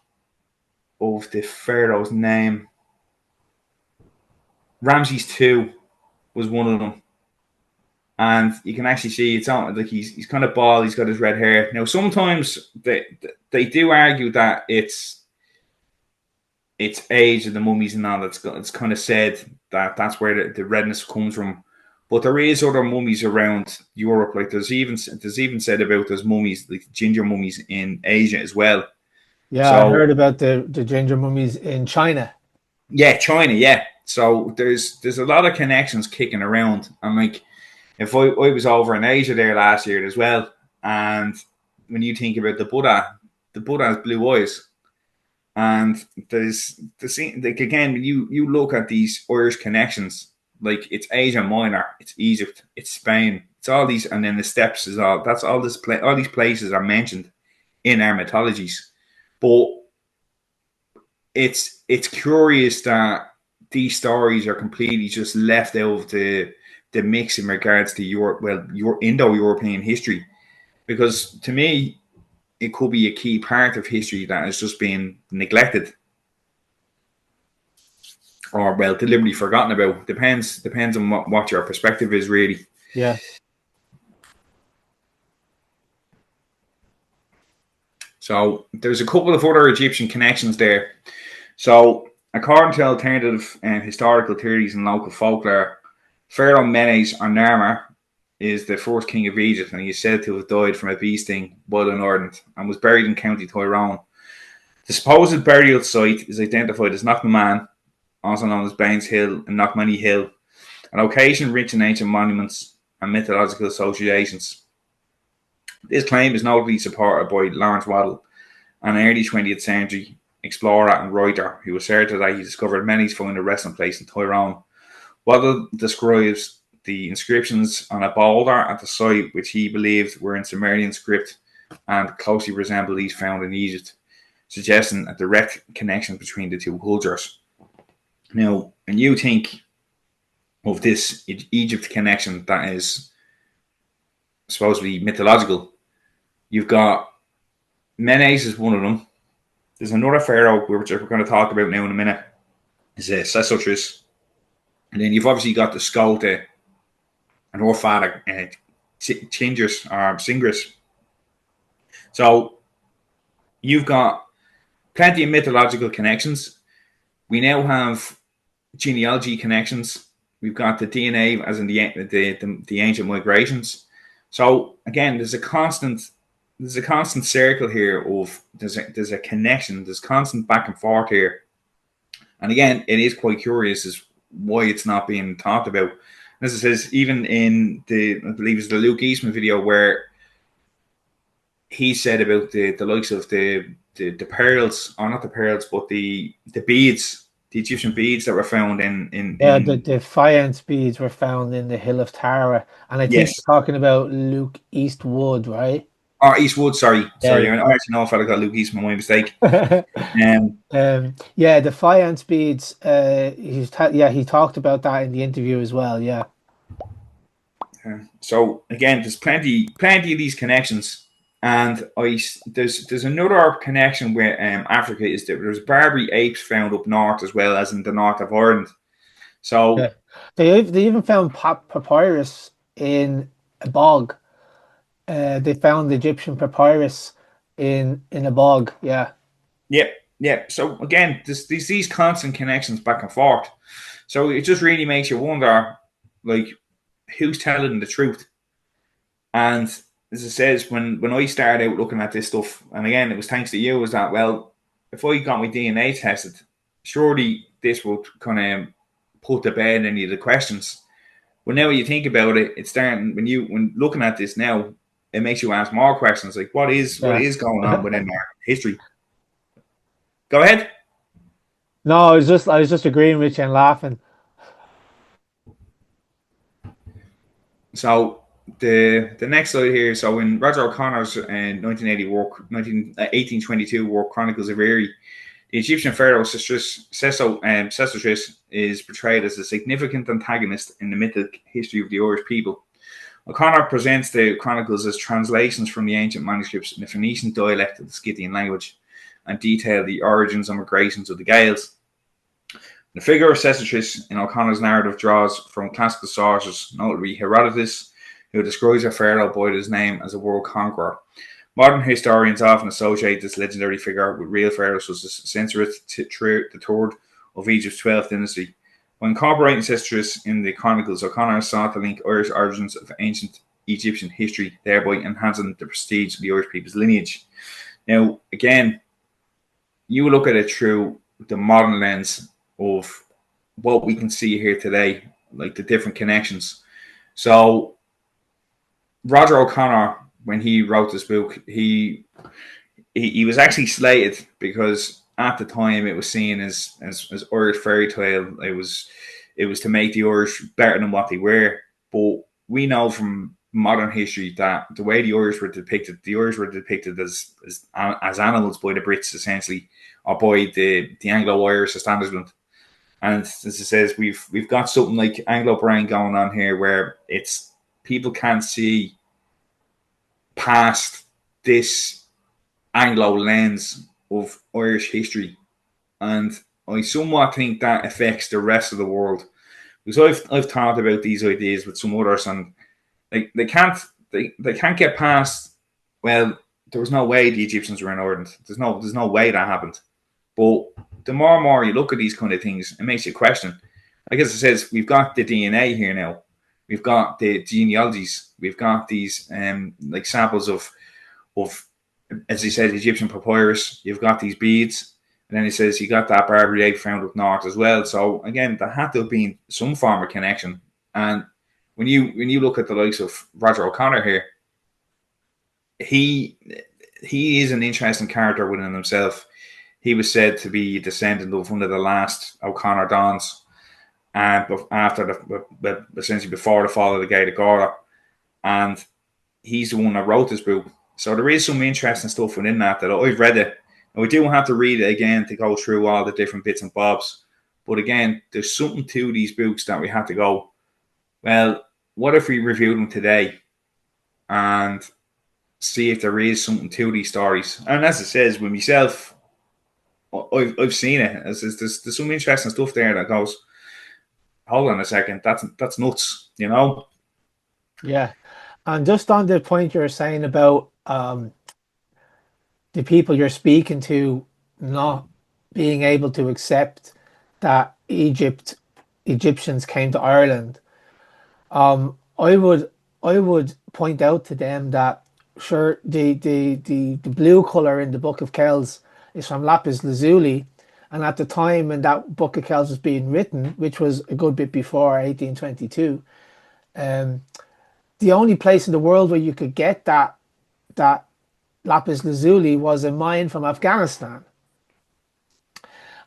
of the pharaoh's name. Ramses II was one of them, and you can actually see it's on like he's kind of bald. He's got his red hair. Now sometimes they do argue that it's age of the mummies and all. It's kind of said that that's where the redness comes from. But there is other mummies around Europe. Like there's even said about those mummies, like ginger mummies in Asia as well. Yeah, I heard about the ginger mummies in China. Yeah, China, yeah. So there's a lot of connections kicking around. And like if I was over in Asia there last year as well, and when you think about the Buddha has blue eyes. And there's like again, when you look at these Irish connections, like it's Asia Minor, it's Egypt, it's Spain, it's all these, and then the steppes is all. That's all this. All these places are mentioned in our mythologies, but it's curious that these stories are completely just left out of the mix in regards to your Indo-European history, because to me it could be a key part of history that is just being neglected or deliberately forgotten about. Depends on what your perspective is, really. Yeah. So there's a couple of other Egyptian connections there. So according to alternative and historical theories and local folklore, Pharaoh Menes or Narmer is the first king of Egypt, and he is said to have died from a bee sting while in Ireland and was buried in County Tyrone. The supposed burial site is identified as Knockmahon, also known as Baines Hill and Knockmany Hill, a location rich in ancient monuments and mythological associations. This claim is notably supported by Lawrence Waddell, an early 20th century explorer and writer who asserted that he discovered Menes found a resting place in Tyrone. Waddell describes the inscriptions on a boulder at the site, which he believed were in Sumerian script and closely resembled these found in Egypt, suggesting a direct connection between the two cultures. Now, when you think of this Egypt connection that is supposed to be mythological, you've got Menes is one of them. There's another pharaoh, which we're going to talk about now in a minute, is Sesostris. And then you've obviously got the Skolta and her father, Chingis or Singris. So you've got plenty of mythological connections. We now have genealogy connections. We've got the DNA, as in the ancient migrations. So again, there's a constant circle here of there's a connection. There's constant back and forth here. And again, it is quite curious as why it's not being talked about. As it says, even in I believe it's the Luke Eastman video where he said about the likes of the pearls, or not the pearls, but the beads, the Egyptian beads that were found Yeah, the in defiance beads were found in the Hill of Tara, and I think yes, you're talking about Luke Eastwood, right? or Eastwood. Sorry, Yeah, I actually know if I got Luke Eastman, my mistake. yeah. Um, Yeah, defiance beads. Yeah, he talked about that in the interview as well. Yeah, so again, there's plenty of these connections, and there's another connection where Africa is that there's Barbary apes found up north as well as in the north of Ireland. yeah. So They even found papyrus in a bog. They found Egyptian papyrus in a bog. Yeah, yeah, yeah. So again, these constant connections back and forth. So it just really makes you wonder, like, who's telling the truth? And as it says, when I started out looking at this stuff, and again, it was thanks to you, was that, well, if I got my DNA tested, surely this would kind of put to bed any of the questions. But now when you think about it, it's starting when looking at this now, it makes you ask more questions like what yeah. is going on within our history? Go ahead. No, I was just agreeing with you and laughing. So the next slide here. So in Roger O'Connor's 1980 work, 1822 work Chronicles of Erie, the Egyptian pharaoh Sesostris is portrayed as a significant antagonist in the mythic history of the Irish people. O'Connor presents the chronicles as translations from the ancient manuscripts in the Phoenician dialect of the Scythian language and detail the origins and migrations of the Gaels. The figure of Sesostris in O'Connor's narrative draws from classical sources, notably Herodotus, who describes a pharaoh by his name as a world conqueror. Modern historians often associate this legendary figure with real pharaohs such as Senusret III of Egypt's 12th dynasty. When incorporating Sesostris in the chronicles, O'Connor sought to link Irish origins of ancient Egyptian history, thereby enhancing the prestige of the Irish people's lineage. Now, again, you look at it through the modern lens of what we can see here today, like the different connections. So Roger O'Connor, when he wrote this book, he was actually slated because at the time it was seen as Irish fairy tale. It was to make the Irish better than what they were. But we know from modern history that the way the Irish were depicted as animals by the Brits essentially, or by the Anglo-Irish establishment. And as it says, we've got something like Anglo brain going on here, where it's people can't see past this Anglo lens of Irish history, and I somewhat think that affects the rest of the world. Because I've thought about these ideas with some others, and they can't get past. Well, there was no way the Egyptians were in Ireland. There's no way that happened. But the more and more you look at these kind of things, it makes you question. Like as it says, we've got the DNA here now. We've got the genealogies. We've got these like samples of as he said, Egyptian papyrus. You've got these beads, and then he says you got that Barbary ape found up north as well. So again, there had to have been some form of connection. And when you look at the likes of Roger O'Connor here, he is an interesting character within himself. He was said to be a descendant of one of the last O'Connor Dons, and after essentially before the fall of the Gate of Gora, and he's the one that wrote this book. So there is some interesting stuff within that I've read it, and we do have to read it again to go through all the different bits and bobs. But again, there's something to these books that we have to go, well, what if we review them today and see if there is something to these stories? And as it says, with myself, I've seen it. There's some interesting stuff there that goes, hold on a second, that's nuts, you know? Yeah. And just on the point you were saying about the people you're speaking to not being able to accept that Egyptians came to Ireland, I would point out to them that sure the blue color in the Book of Kells is from lapis lazuli, and at the time when that Book of Kells was being written, which was a good bit before 1822, um, the only place in the world where you could get that lapis lazuli was a mine from Afghanistan.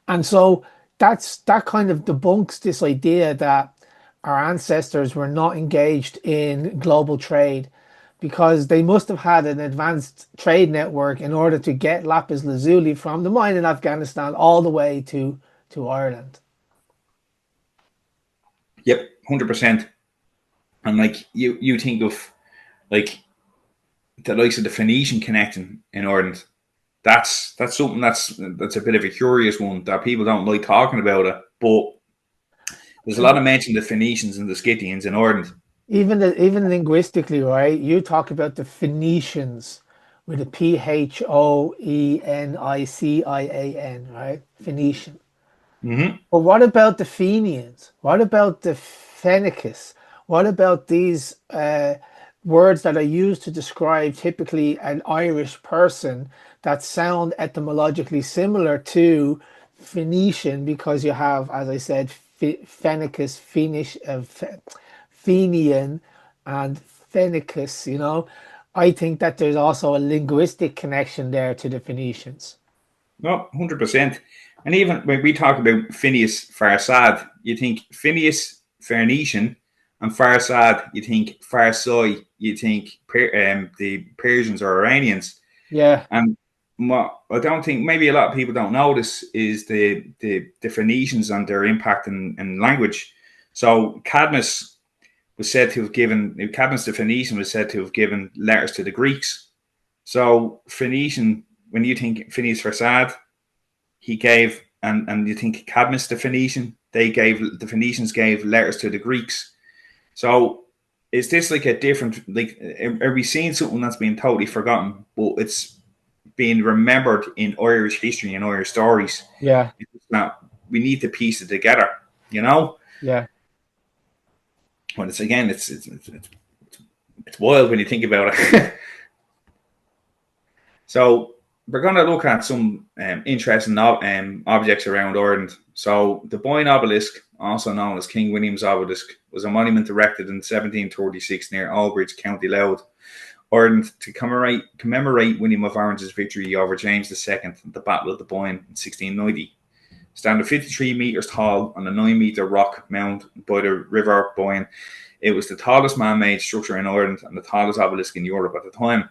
And so that kind of debunks this idea that our ancestors were not engaged in global trade because they must have had an advanced trade network in order to get lapis lazuli from the mine in Afghanistan all the way to Ireland. Yep, 100%. And like you think of like the likes of the Phoenician connection in Ireland. That's something that's a bit of a curious one that people don't like talking about it, but there's a lot of mention of the Phoenicians and the Scythians in Ireland. Even linguistically, right? You talk about the Phoenicians with a Phoenician, right? Phoenician. Mm-hmm. But what about the Fenians? What about the Phoenicians? What about these words that are used to describe typically an Irish person that sound etymologically similar to Phoenician because you have, as I said, Phoenicus, Fenian, and Phoenicus, you know? I think that there's also a linguistic connection there to the Phoenicians. No, 100%. And even when we talk about Phineas Farsad, you think Phineas Phoenician, and Farsad, you think Farsoi, you think the Persians or Iranians. Yeah. And what I don't think maybe a lot of people don't notice is the Phoenicians and their impact in language. So Cadmus was said to have given Cadmus the Phoenician was said to have given letters to the Greeks. So Phoenician, when you think Phineas Farsad, he gave, and you think Cadmus the Phoenician, the Phoenicians gave letters to the Greeks. So is this like a different, like, are we seeing something that's been totally forgotten, but it's being remembered in Irish history and Irish stories? Yeah. Now we need to piece it together, you know? Yeah. But it's again, it's wild when you think about it. So we're going to look at some interesting objects around Ireland. So the Boyne Obelisk, also known as King William's Obelisk, was a monument erected in 1736 near Albridge, County Louth, Ireland, to commemorate William of Orange's victory over James II at the Battle of the Boyne in 1690. Standing 53 metres tall on a 9-metre rock mound by the River Boyne, it was the tallest man-made structure in Ireland and the tallest obelisk in Europe at the time.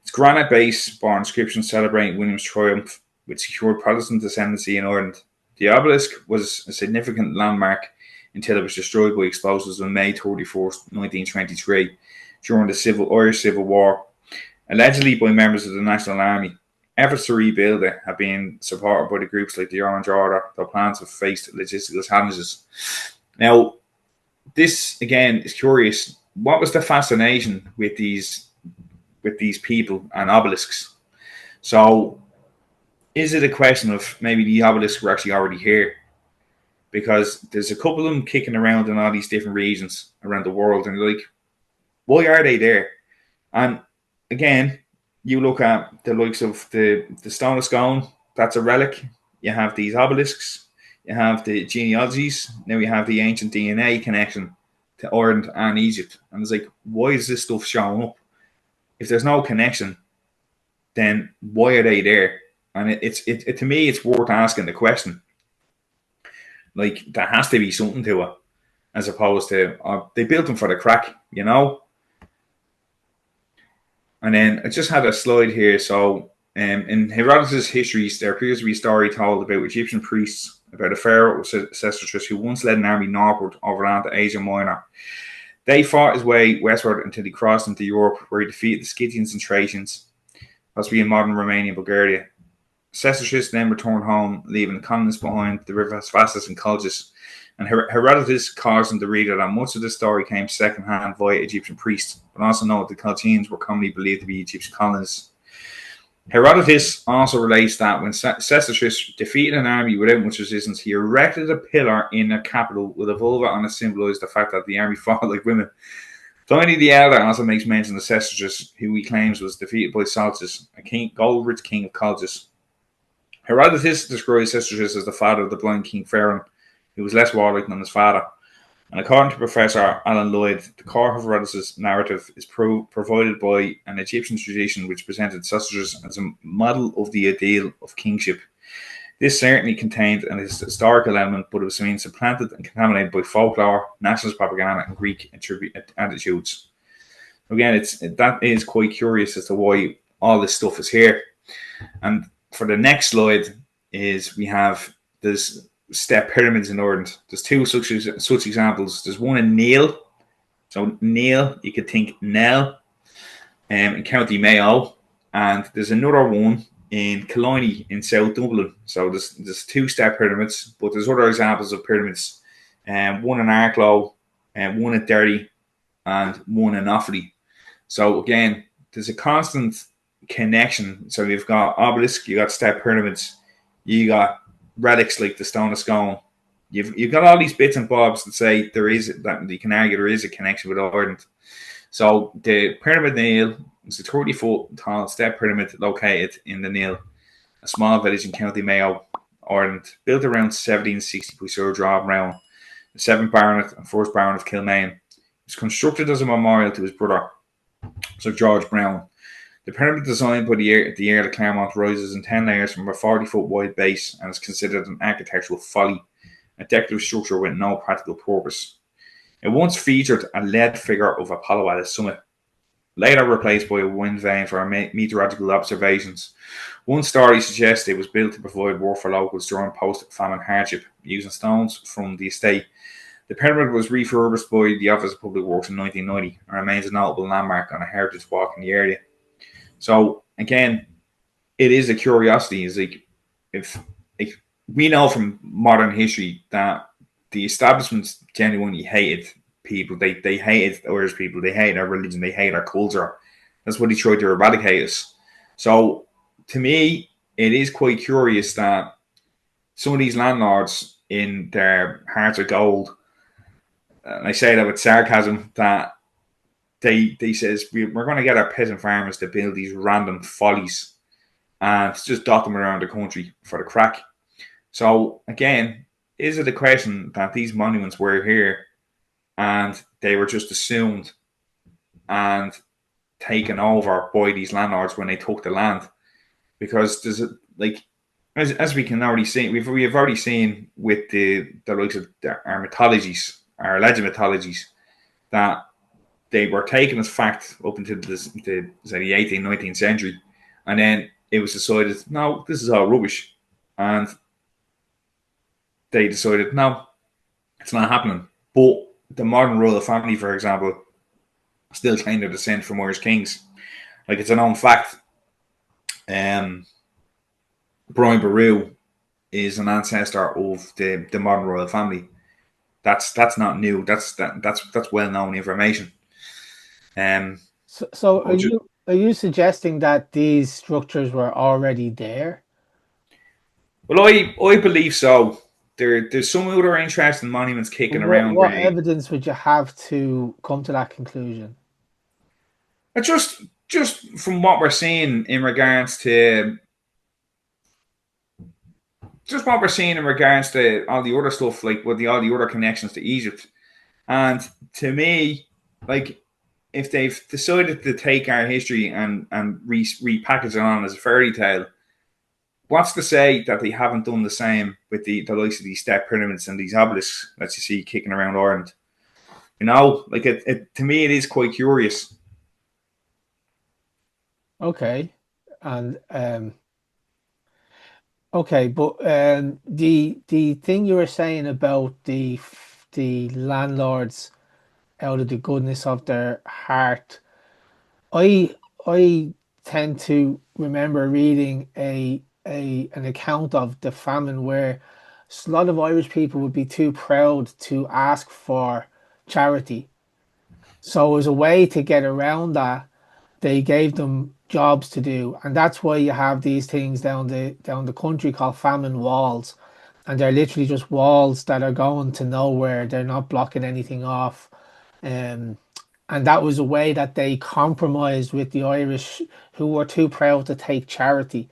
Its granite base bore inscriptions celebrating William's triumph, which secured Protestant ascendancy in Ireland. The obelisk was a significant landmark until it was destroyed by explosives on May 31st, 1923, during the Irish Civil War, allegedly by members of the National Army. Efforts to rebuild it have been supported by the groups like the Orange Order, though plans have faced logistical challenges. Now, this again is curious. What was the fascination with these people and obelisks? So, is it a question of maybe the obelisks were actually already here? Because there's a couple of them kicking around in all these different regions around the world, and like, why are they there? And again, you look at the likes of the Stone of Scone, that's a relic. You have these obelisks, you have the genealogies, now you have the ancient DNA connection to Ireland and Egypt. And it's like, why is this stuff showing up? If there's no connection, then why are they there? And it to me, it's worth asking the question. Like, there has to be something to it, as opposed to they built them for the crack, you know. And then I just had a slide here. So in Herodotus' histories, there appears to be a story told about Egyptian priests about a pharaoh Sestertus who once led an army northward overland to Asia Minor. They fought his way westward until he crossed into Europe, where he defeated the Scythians and Thracians, possibly in modern Romania and Bulgaria. Sestertus then returned home, leaving the colonists behind, the rivers Vastus and Colchis. And Herodotus caused him to read that much of the story came secondhand via Egyptian priests, but also note the Colchians were commonly believed to be Egyptian colonists. Herodotus also relates that when Sestertus defeated an army without much resistance, he erected a pillar in the capital with a vulva on it symbolized the fact that the army fought like women. Pliny the Elder also makes mention of Sestertus, who he claims was defeated by Solchus, a gold-rich king of Colchis. Herodotus describes Sestertus as the father of the blind king Pharaoh, who was less warlike than his father. And according to Professor Alan Lloyd, the core of Herodotus' narrative is provided by an Egyptian tradition which presented sausages as a model of the ideal of kingship. This certainly contained an historical element, but it was being supplanted and contaminated by folklore, nationalist propaganda, and Greek attitudes. Again, that is quite curious as to why all this stuff is here. And for the next slide is we have this step pyramids in Ireland. There's two such examples. There's one in Neil. So Neil, you could think Nell, in County Mayo. And there's another one in Killiney in South Dublin. So there's two step pyramids, but there's other examples of pyramids. One in Arklow, one at Derry, and one in Offaly. So again, there's a constant connection. So you've got obelisk, you got step pyramids, you got relics like the Stone of Scone. You've got all these bits and bobs that say that you can argue there is a connection with Ireland. So the Pyramid Neil is a 30-foot tall step pyramid located in the Neil, a small village in County Mayo, Ireland, built around 1760 by Sir John Brehon, the 7th Baronet and 1st Baron of Kilmaine. It was constructed as a memorial to his brother, Sir George Brown. The pyramid, designed by the Earl of Claremont, rises in 10 layers from a 40-foot wide base and is considered an architectural folly, a decorative structure with no practical purpose. It once featured a lead figure of Apollo at its summit, later replaced by a wind vane for meteorological observations. One story suggests it was built to provide work for locals during post-famine hardship, using stones from the estate. The pyramid was refurbished by the Office of Public Works in 1990 and remains a notable landmark on a heritage walk in the area. So again, it is a curiosity. It's like if we know from modern history that the establishments genuinely hated people. They hated Irish people. They hated our religion. They hated our culture. That's what they tried to eradicate us. So to me, it is quite curious that some of these landlords in their hearts of gold, and I say that with sarcasm, that they says we're going to get our peasant farmers to build these random follies and just dot them around the country for the crack. So again, is it a question that these monuments were here and they were just assumed and taken over by these landlords when they took the land? Because there's as we can already see, we have already seen with the likes of our mythologies, our alleged mythologies, that they were taken as fact up into the 18th, 19th century. And then it was decided, no, this is all rubbish. And they decided, no, it's not happening. But the modern royal family, for example, still claim their descent from Irish kings. Like, it's a known fact. Brian Boru is an ancestor of the modern royal family. That's not new. That's well known information. So are you suggesting that these structures were already there? Well, I believe so. There's some other interesting monuments kicking around. What evidence would you have to come to that conclusion? Just from what we're seeing in regards to all the other stuff, like all the other connections to Egypt. And to me, like, if they've decided to take our history and repackage it on as a fairy tale, what's to say that they haven't done the same with the likes of these step pyramids and these obelisks that you see kicking around Ireland? You know, like to me, it is quite curious. Okay, and okay, but the thing you were saying about the landlords out of the goodness of their heart, I tend to remember reading an account of the famine where a lot of Irish people would be too proud to ask for charity. So as a way to get around that, they gave them jobs to do, and that's why you have these things down the country called famine walls, and they're literally just walls that are going to nowhere. They're not blocking anything off. And that was a way that they compromised with the Irish who were too proud to take charity.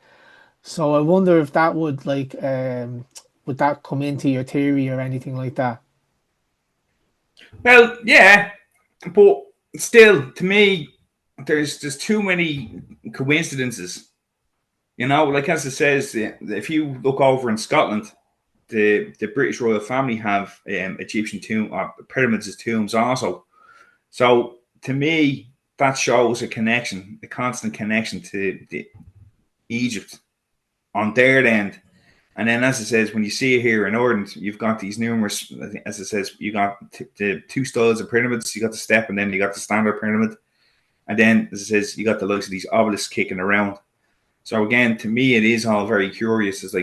So I wonder if that would that come into your theory or anything like that? Well, yeah, but still, to me, there's too many coincidences. You know, like as it says, if you look over in Scotland, the British royal family have Egyptian pyramids as tombs also. So to me, that shows a connection, a constant connection to Egypt on their end. And then, as it says, when you see it here in Ireland, you've got these numerous, as it says, you got the two styles of pyramids. You got the step, and then you got the standard pyramid. And then, as it says, you got the likes of these obelisks kicking around. So again, to me, it is all very curious. It's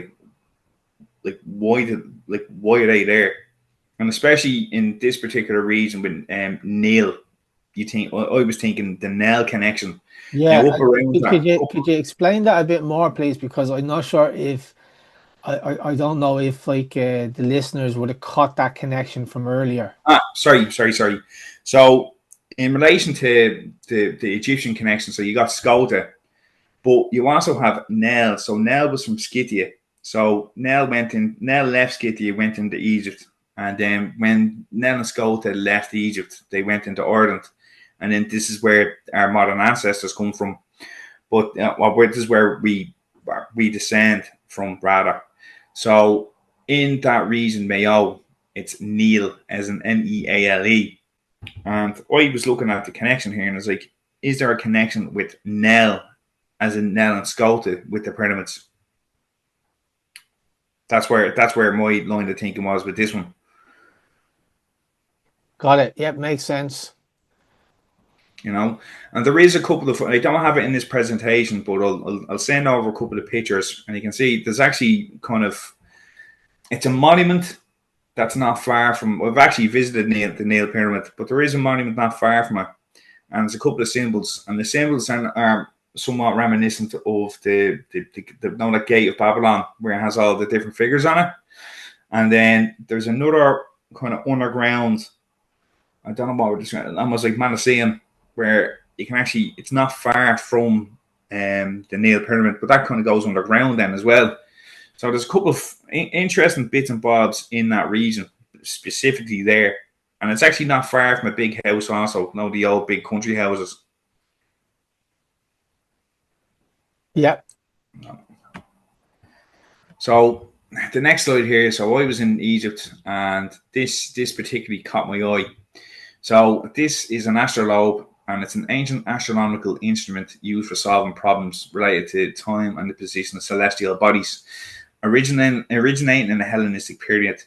why are they there? And especially in this particular region with Neil, you think I was thinking the Nile connection. Yeah, Now up around that, could you explain that a bit more, please? Because I'm not sure if I don't know if the listeners would have caught that connection from earlier. sorry. So in relation to the Egyptian connection, so you got Skota, but you also have Nel. So Nel was from Scythia. So Nel left Scythia, went into Egypt. And then when Nel and Skota left Egypt, they went into Ireland. And then this is where our modern ancestors come from. But this is where we descend from, rather. So in that region, Mayo, it's Neil, as in Neale. And I was looking at the connection here, and I was like, is there a connection with Nel, as in Nel and Skota, with the pyramids? That's where my line of thinking was with this one. Got it. Yep, makes sense. You know, and there is a couple of, I don't have it in this presentation, but I'll send over a couple of pictures, and you can see there's actually it's a monument that's not far from, I've actually visited the Neil Pyramid, but there is a monument not far from it, and there's a couple of symbols, and the symbols are somewhat reminiscent of the Gate of Babylon, where it has all the different figures on it. And then there's another kind of underground, I don't know what we're describing, almost like Manaseum, where you can actually, it's not far from the Neil Pyramid, but that kind of goes underground then as well. So there's a couple of interesting bits and bobs in that region, specifically there. And it's actually not far from a big house also, the old big country houses. Yeah. So the next slide here, so I was in Egypt, and this particularly caught my eye. So this is an astrolabe, and it's an ancient astronomical instrument used for solving problems related to time and the position of celestial bodies, originating in the Hellenistic period,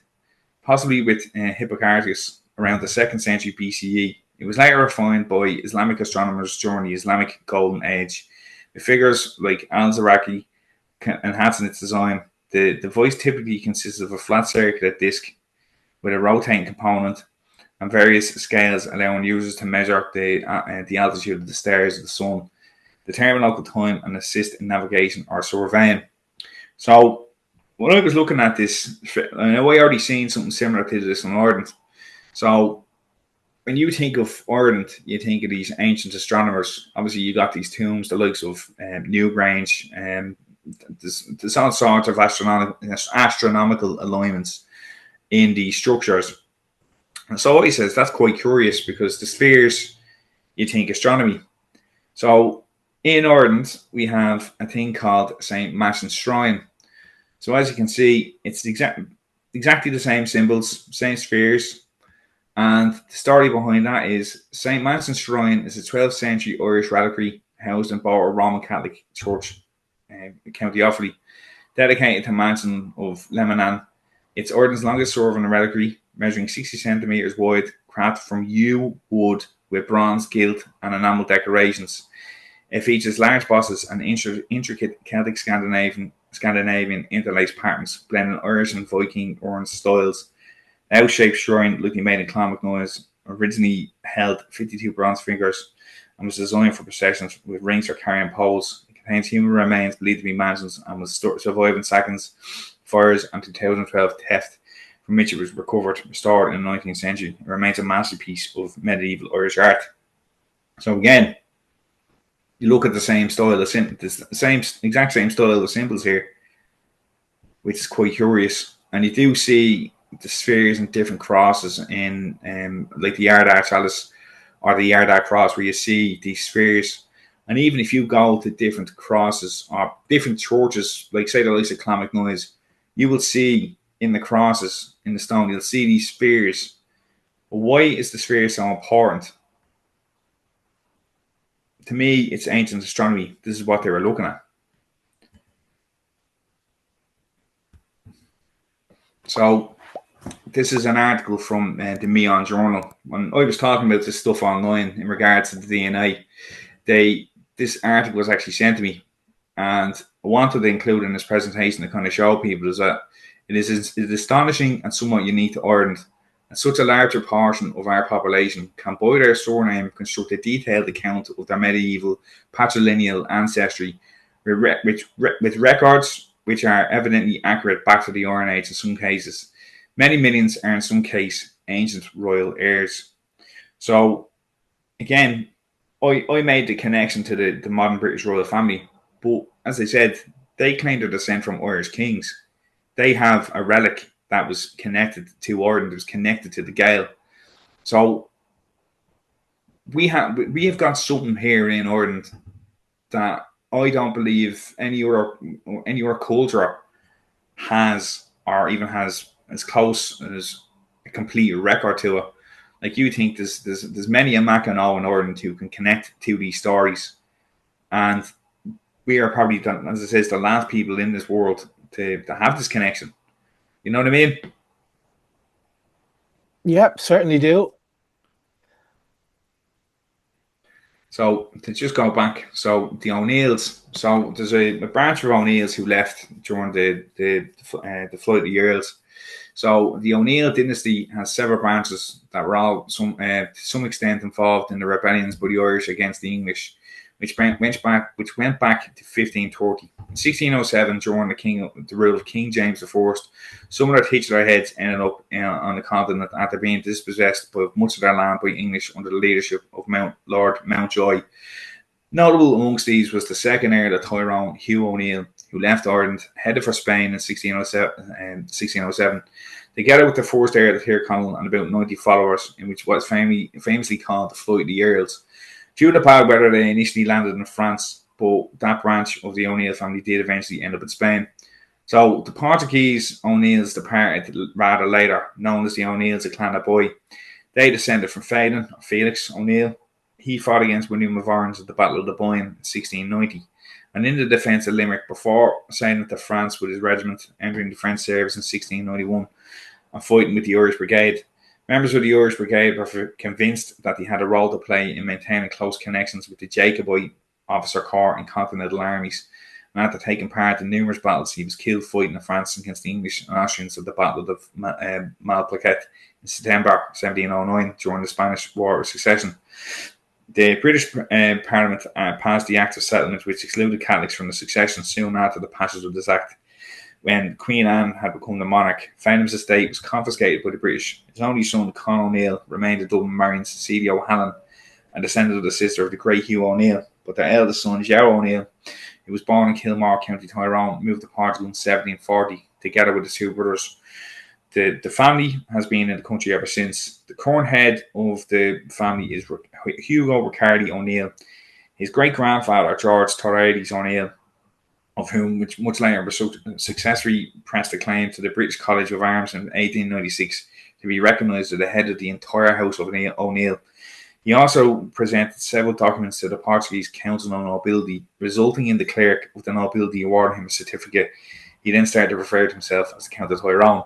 possibly with Hipparchus around the 2nd century BCE. It was later refined by Islamic astronomers during the Islamic Golden Age, with figures like Al-Zaraqi enhancing its design. The device typically consists of a flat circular disc with a rotating component and various scales, allowing users to measure the altitude of the stars of the sun, determine local time, and assist in navigation or surveying. So when I was looking at this, I know I already seen something similar to this in Ireland. So when you think of Ireland, you think of these ancient astronomers. Obviously, you got these tombs, the likes of Newgrange, there's all sorts of astronomical alignments in these structures. And so he says that's quite curious, because the spheres, you think astronomy. So in Ireland, we have a thing called St. Masson's Shrine. So as you can see, it's exactly the same symbols, same spheres. And the story behind that is St. Masson's Shrine is a 12th century Irish reliquary housed in Border Roman Catholic Church, County Offaly, dedicated to Manson of Lebanon. It's Ireland's longest serving reliquary, measuring 60 centimetres wide, crafted from yew wood with bronze gilt and enamel decorations. It features large bosses and intricate Celtic Scandinavian interlaced patterns, blending Irish and Viking urn styles. The L-shaped shrine, looking made in Clonmacnoise, originally held 52 bronze figures and was designed for processions with rings for carrying poles. It contains human remains believed to be Manson's and was survived in seconds, fires, and 2012 theft, from which it was restored in the 19th century. It remains a masterpiece of medieval Irish art. So again, you look at the same style, the exact same style of symbols here, which is quite curious. And you do see the spheres and different crosses in like the Ardagh chalice or the Ardagh cross, where you see these spheres. And even if you go to different crosses or different churches, like say the likes of Clonmacnoise, you will see in the crosses in the stone, you'll see these spheres. But why is the sphere so important? To me, it's ancient astronomy. This is what they were looking at. So this is an article from the Meon Journal. When I was talking about this stuff online in regards to the DNA, this article was actually sent to me, and I wanted to include in this presentation to kind of show people is that it is astonishing and somewhat unique to Ireland, and such a larger portion of our population can, by their surname, construct a detailed account of their medieval patrilineal ancestry, with records which are evidently accurate back to the Iron Age in some cases. Many millions are in some case ancient royal heirs. So, again, I made the connection to the modern British royal family, but as I said, they claim their descent from Irish kings. They have a relic that was connected to Ireland, that was connected to the Gael. So we have got something here in Ireland that I don't believe any other culture has, or even has as close as a complete record to it. Like, you think there's many a Mac and O in Ireland who can connect to these stories, and we are probably, as it says, the last people in this world to have this connection. You know what I mean? Yep, certainly do. So to just go back, so the O'Neills, so there's a branch of O'Neills who left during the flight of the Earls. So the O'Neill dynasty has several branches that were all to some extent involved in the rebellions by the Irish against the English, which went back to 1530. In 1607, during the rule of King James I, some of their titular heads ended up on the continent after being dispossessed by much of their land by English under the leadership of Lord Mountjoy. Notable amongst these was the second Earl of Tyrone, Hugh O'Neill, who left Ireland, headed for Spain in 1607, together with the first Earl of Tyrconnell and about 90 followers, in which was famously called the Flight of the Earls. Due to bad weather, they initially landed in France, but that branch of the O'Neill family did eventually end up in Spain. So the Portuguese O'Neills departed rather later, known as the O'Neills of Clonmacnoise. They descended from Phelan, or Felix O'Neill. He fought against William of Orange at the Battle of the Boyne in 1690, and in the defence of Limerick before sailing to France with his regiment, entering the French service in 1691 and fighting with the Irish Brigade. Members of the Irish Brigade were convinced that he had a role to play in maintaining close connections with the Jacobite officer corps and continental armies, and after taking part in numerous battles, he was killed fighting in France against the English and Austrians at the Battle of Malplaquet in September 1709 during the Spanish War of Succession. The British Parliament passed the Act of Settlement, which excluded Catholics from the succession soon after the passage of this Act. When Queen Anne had become the monarch, Fenham's estate was confiscated by the British. His only son, Con O'Neill, remained in Dublin, marrying Cecilia O'Halloran, and descended of the sister of the great Hugh O'Neill. But their eldest son, Joe O'Neill, who was born in Kilmore, County Tyrone, moved to Portugal in 1740, together with his two brothers. The family has been in the country ever since. The current head of the family is Hugo Riccardi O'Neill. His great-grandfather, George Torrades O'Neill, of whom which much later was successfully pressed a claim to the British College of Arms in 1896 to be recognised as the head of the entire House of O'Neill. He also presented several documents to the Portuguese Council on Nobility, resulting in the clerk of the nobility awarding him a certificate. He then started to refer to himself as the Count of Tyrone.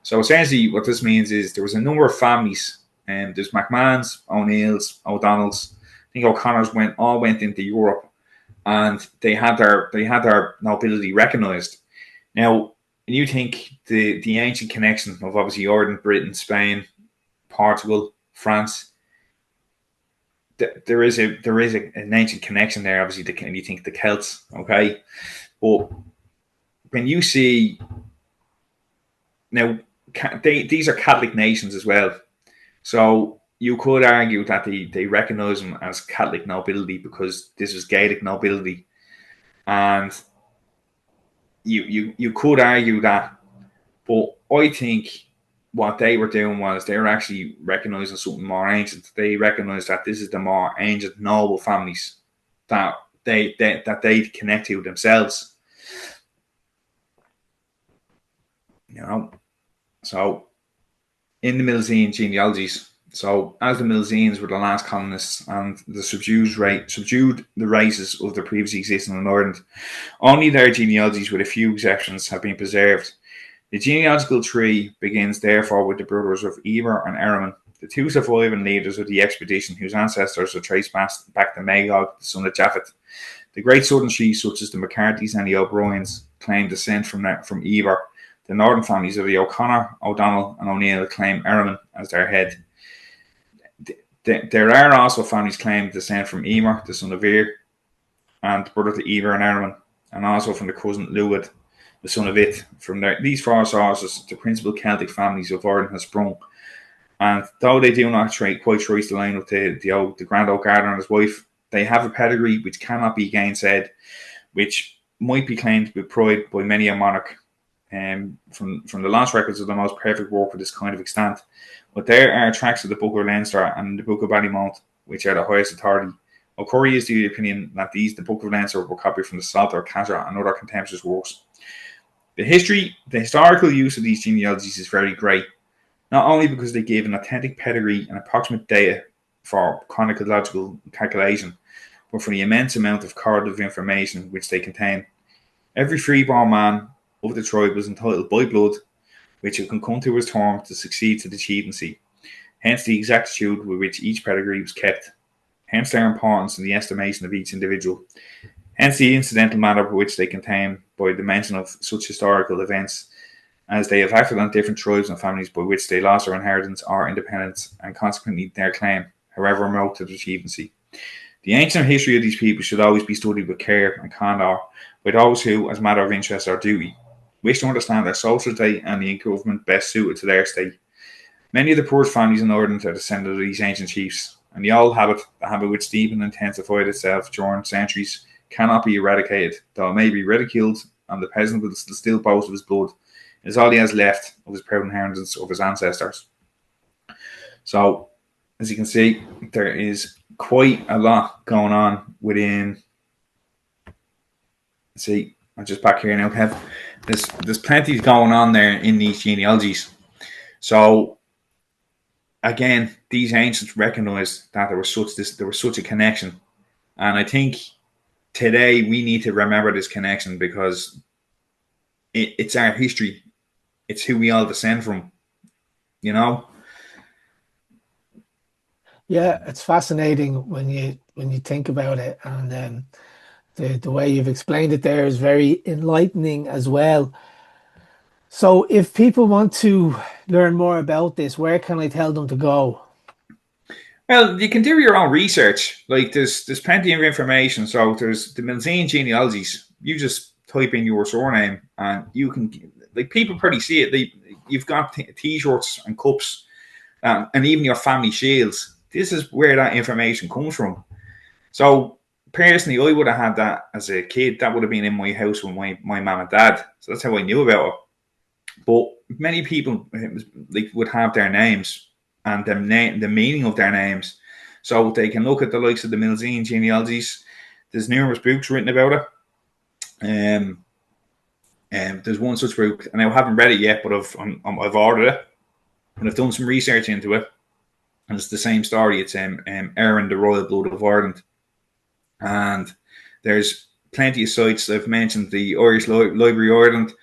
So essentially what this means is there was a number of families, and there's McMahons, O'Neills, O'Donnells, I think O'Connors all went into Europe, and they had their nobility recognised. Now, you think the ancient connection of obviously Ireland, Britain, Spain, Portugal, France, there is an ancient connection there. Obviously, you think the Celts, okay, but when you see now, these are Catholic nations as well, so you could argue that they recognise them as Catholic nobility because this is Gaelic nobility, and you could argue that, but I think what they were doing was they were actually recognizing something more ancient. They recognized that this is the more ancient noble families that they connect to themselves. You know, so in the Milesian genealogies. So as the Milesians were the last colonists and the subdued the races of the previously existing in Ireland, only their genealogies, with a few exceptions, have been preserved. The genealogical tree begins therefore with the brothers of Eber and Erimon, the two surviving leaders of the expedition whose ancestors are traced back to Magog, the son of Japhet. The great southern chiefs, such as the McCarthys and the O'Briens, claim descent from Eber. The northern families of the O'Connor, O'Donnell and O'Neill claim Erimon as their head. There are also families claimed descent from Emer, the son of Ir, and brother to Eber and Erimon, and also from the cousin Luad, the son of It. From these four sources, the principal Celtic families of Ireland have sprung. And though they do not quite trace the line of the Grand Oak Gardener and his wife, they have a pedigree which cannot be gainsaid, which might be claimed with pride by many a monarch. From the lost records of the most perfect work of this kind of extant. But there are tracts of the Book of Leinster and the Book of Ballymount, which are the highest authority. O'Curry is the opinion that the Book of Leinster were copied from the Psalter, Catra, and other contemporary works. The historical use of these genealogies is very great, not only because they give an authentic pedigree and approximate data for chronological calculation, but for the immense amount of correlative information which they contain. Every freeborn man of the tribe was entitled by blood, which can come to his term to succeed to the chieftaincy. Hence the exactitude with which each pedigree was kept. Hence their importance in the estimation of each individual. Hence the incidental manner by which they contain by the mention of such historical events, as they have acted on different tribes and families by which they lost their inheritance or independence, and consequently their claim, however remote, to the chieftaincy. The ancient history of these people should always be studied with care and candour by those who, as a matter of interest or duty, wish to understand their social state and the government best suited to their state. Many of the poorest families in Ireland are descended of these ancient chiefs, and the old habit, the habit which deepened and intensified itself during centuries, cannot be eradicated, though it may be ridiculed, and the peasant will still boast of his blood. It is all he has left of his proud inheritance of his ancestors. So, as you can see, there is quite a lot going on within. See, I'm just back here now, Kev. There's plenty going on there in these genealogies. So again, these ancients recognised that there was such a connection, and I think today we need to remember this connection because it's our history. It's who we all descend from. You know. Yeah, it's fascinating when you think about it, and the way you've explained it there is very enlightening as well. So if people want to learn more about this, where can I tell them to go? Well, you can do your own research. Like there's plenty of information. So there's the Milesian genealogies. You just type in your surname and you can, like, people pretty see it. You've got t-shirts and cups and even your family shields. This is where that information comes from. So personally, I would have had that as a kid. That would have been in my house with my mum and dad. So that's how I knew about it. But many people would have their names and the meaning of their names. So they can look at the likes of the Milesian genealogies. There's numerous books written about it. There's one such book, and I haven't read it yet, but I've ordered it. And I've done some research into it. And it's the same story. It's Aaron, the Royal Blood of Ireland. And there's plenty of sites. I've mentioned the Irish Library of Ireland,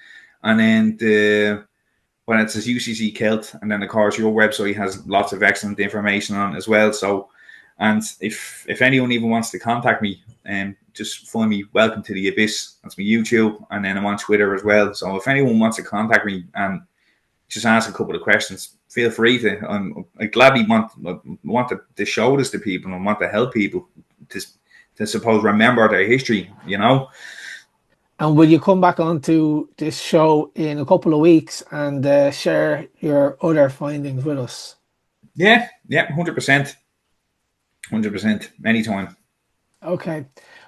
and then it says UCC Celt, and then of course your website has lots of excellent information on it as well. So, and if anyone even wants to contact me, just find me Welcome to the Abyss. That's my YouTube, and then I'm on Twitter as well. So if anyone wants to contact me and just ask a couple of questions, feel free to. I gladly want to show this to people and want to help people to suppose remember their history, you know. And will you come back onto this show in a couple of weeks and share your other findings with us? Yeah, 100%. 100%, anytime. Okay.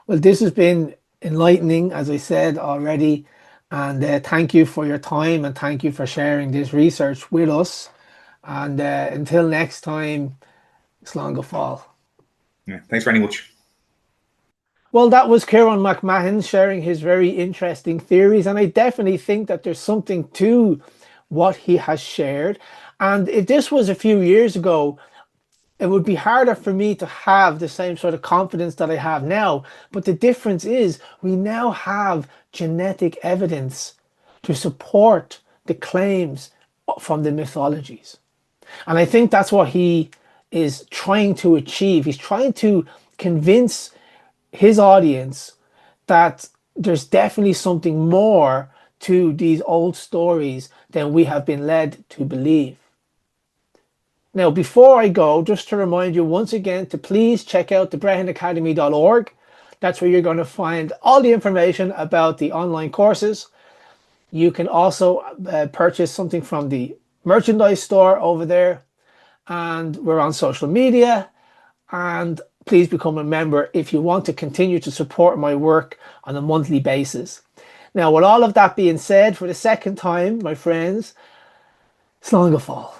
Well, this has been enlightening, as I said already. And thank you for your time and thank you for sharing this research with us. And until next time, slán go fóill. Yeah, thanks very much. Well, that was Ciarán McMahon sharing his very interesting theories, and I definitely think that there's something to what he has shared. And if this was a few years ago, it would be harder for me to have the same sort of confidence that I have now. But the difference is we now have genetic evidence to support the claims from the mythologies. And I think that's what he is trying to achieve. He's trying to convince his audience that there's definitely something more to these old stories than we have been led to believe. Now, before I go, just to remind you once again to please check out the brehonacademy.org. That's where you're going to find all the information about the online courses. You can also purchase something from the merchandise store over there. And we're on social media. And please become a member if you want to continue to support my work on a monthly basis. Now, with all of that being said, for the second time, my friends, slán go fóill.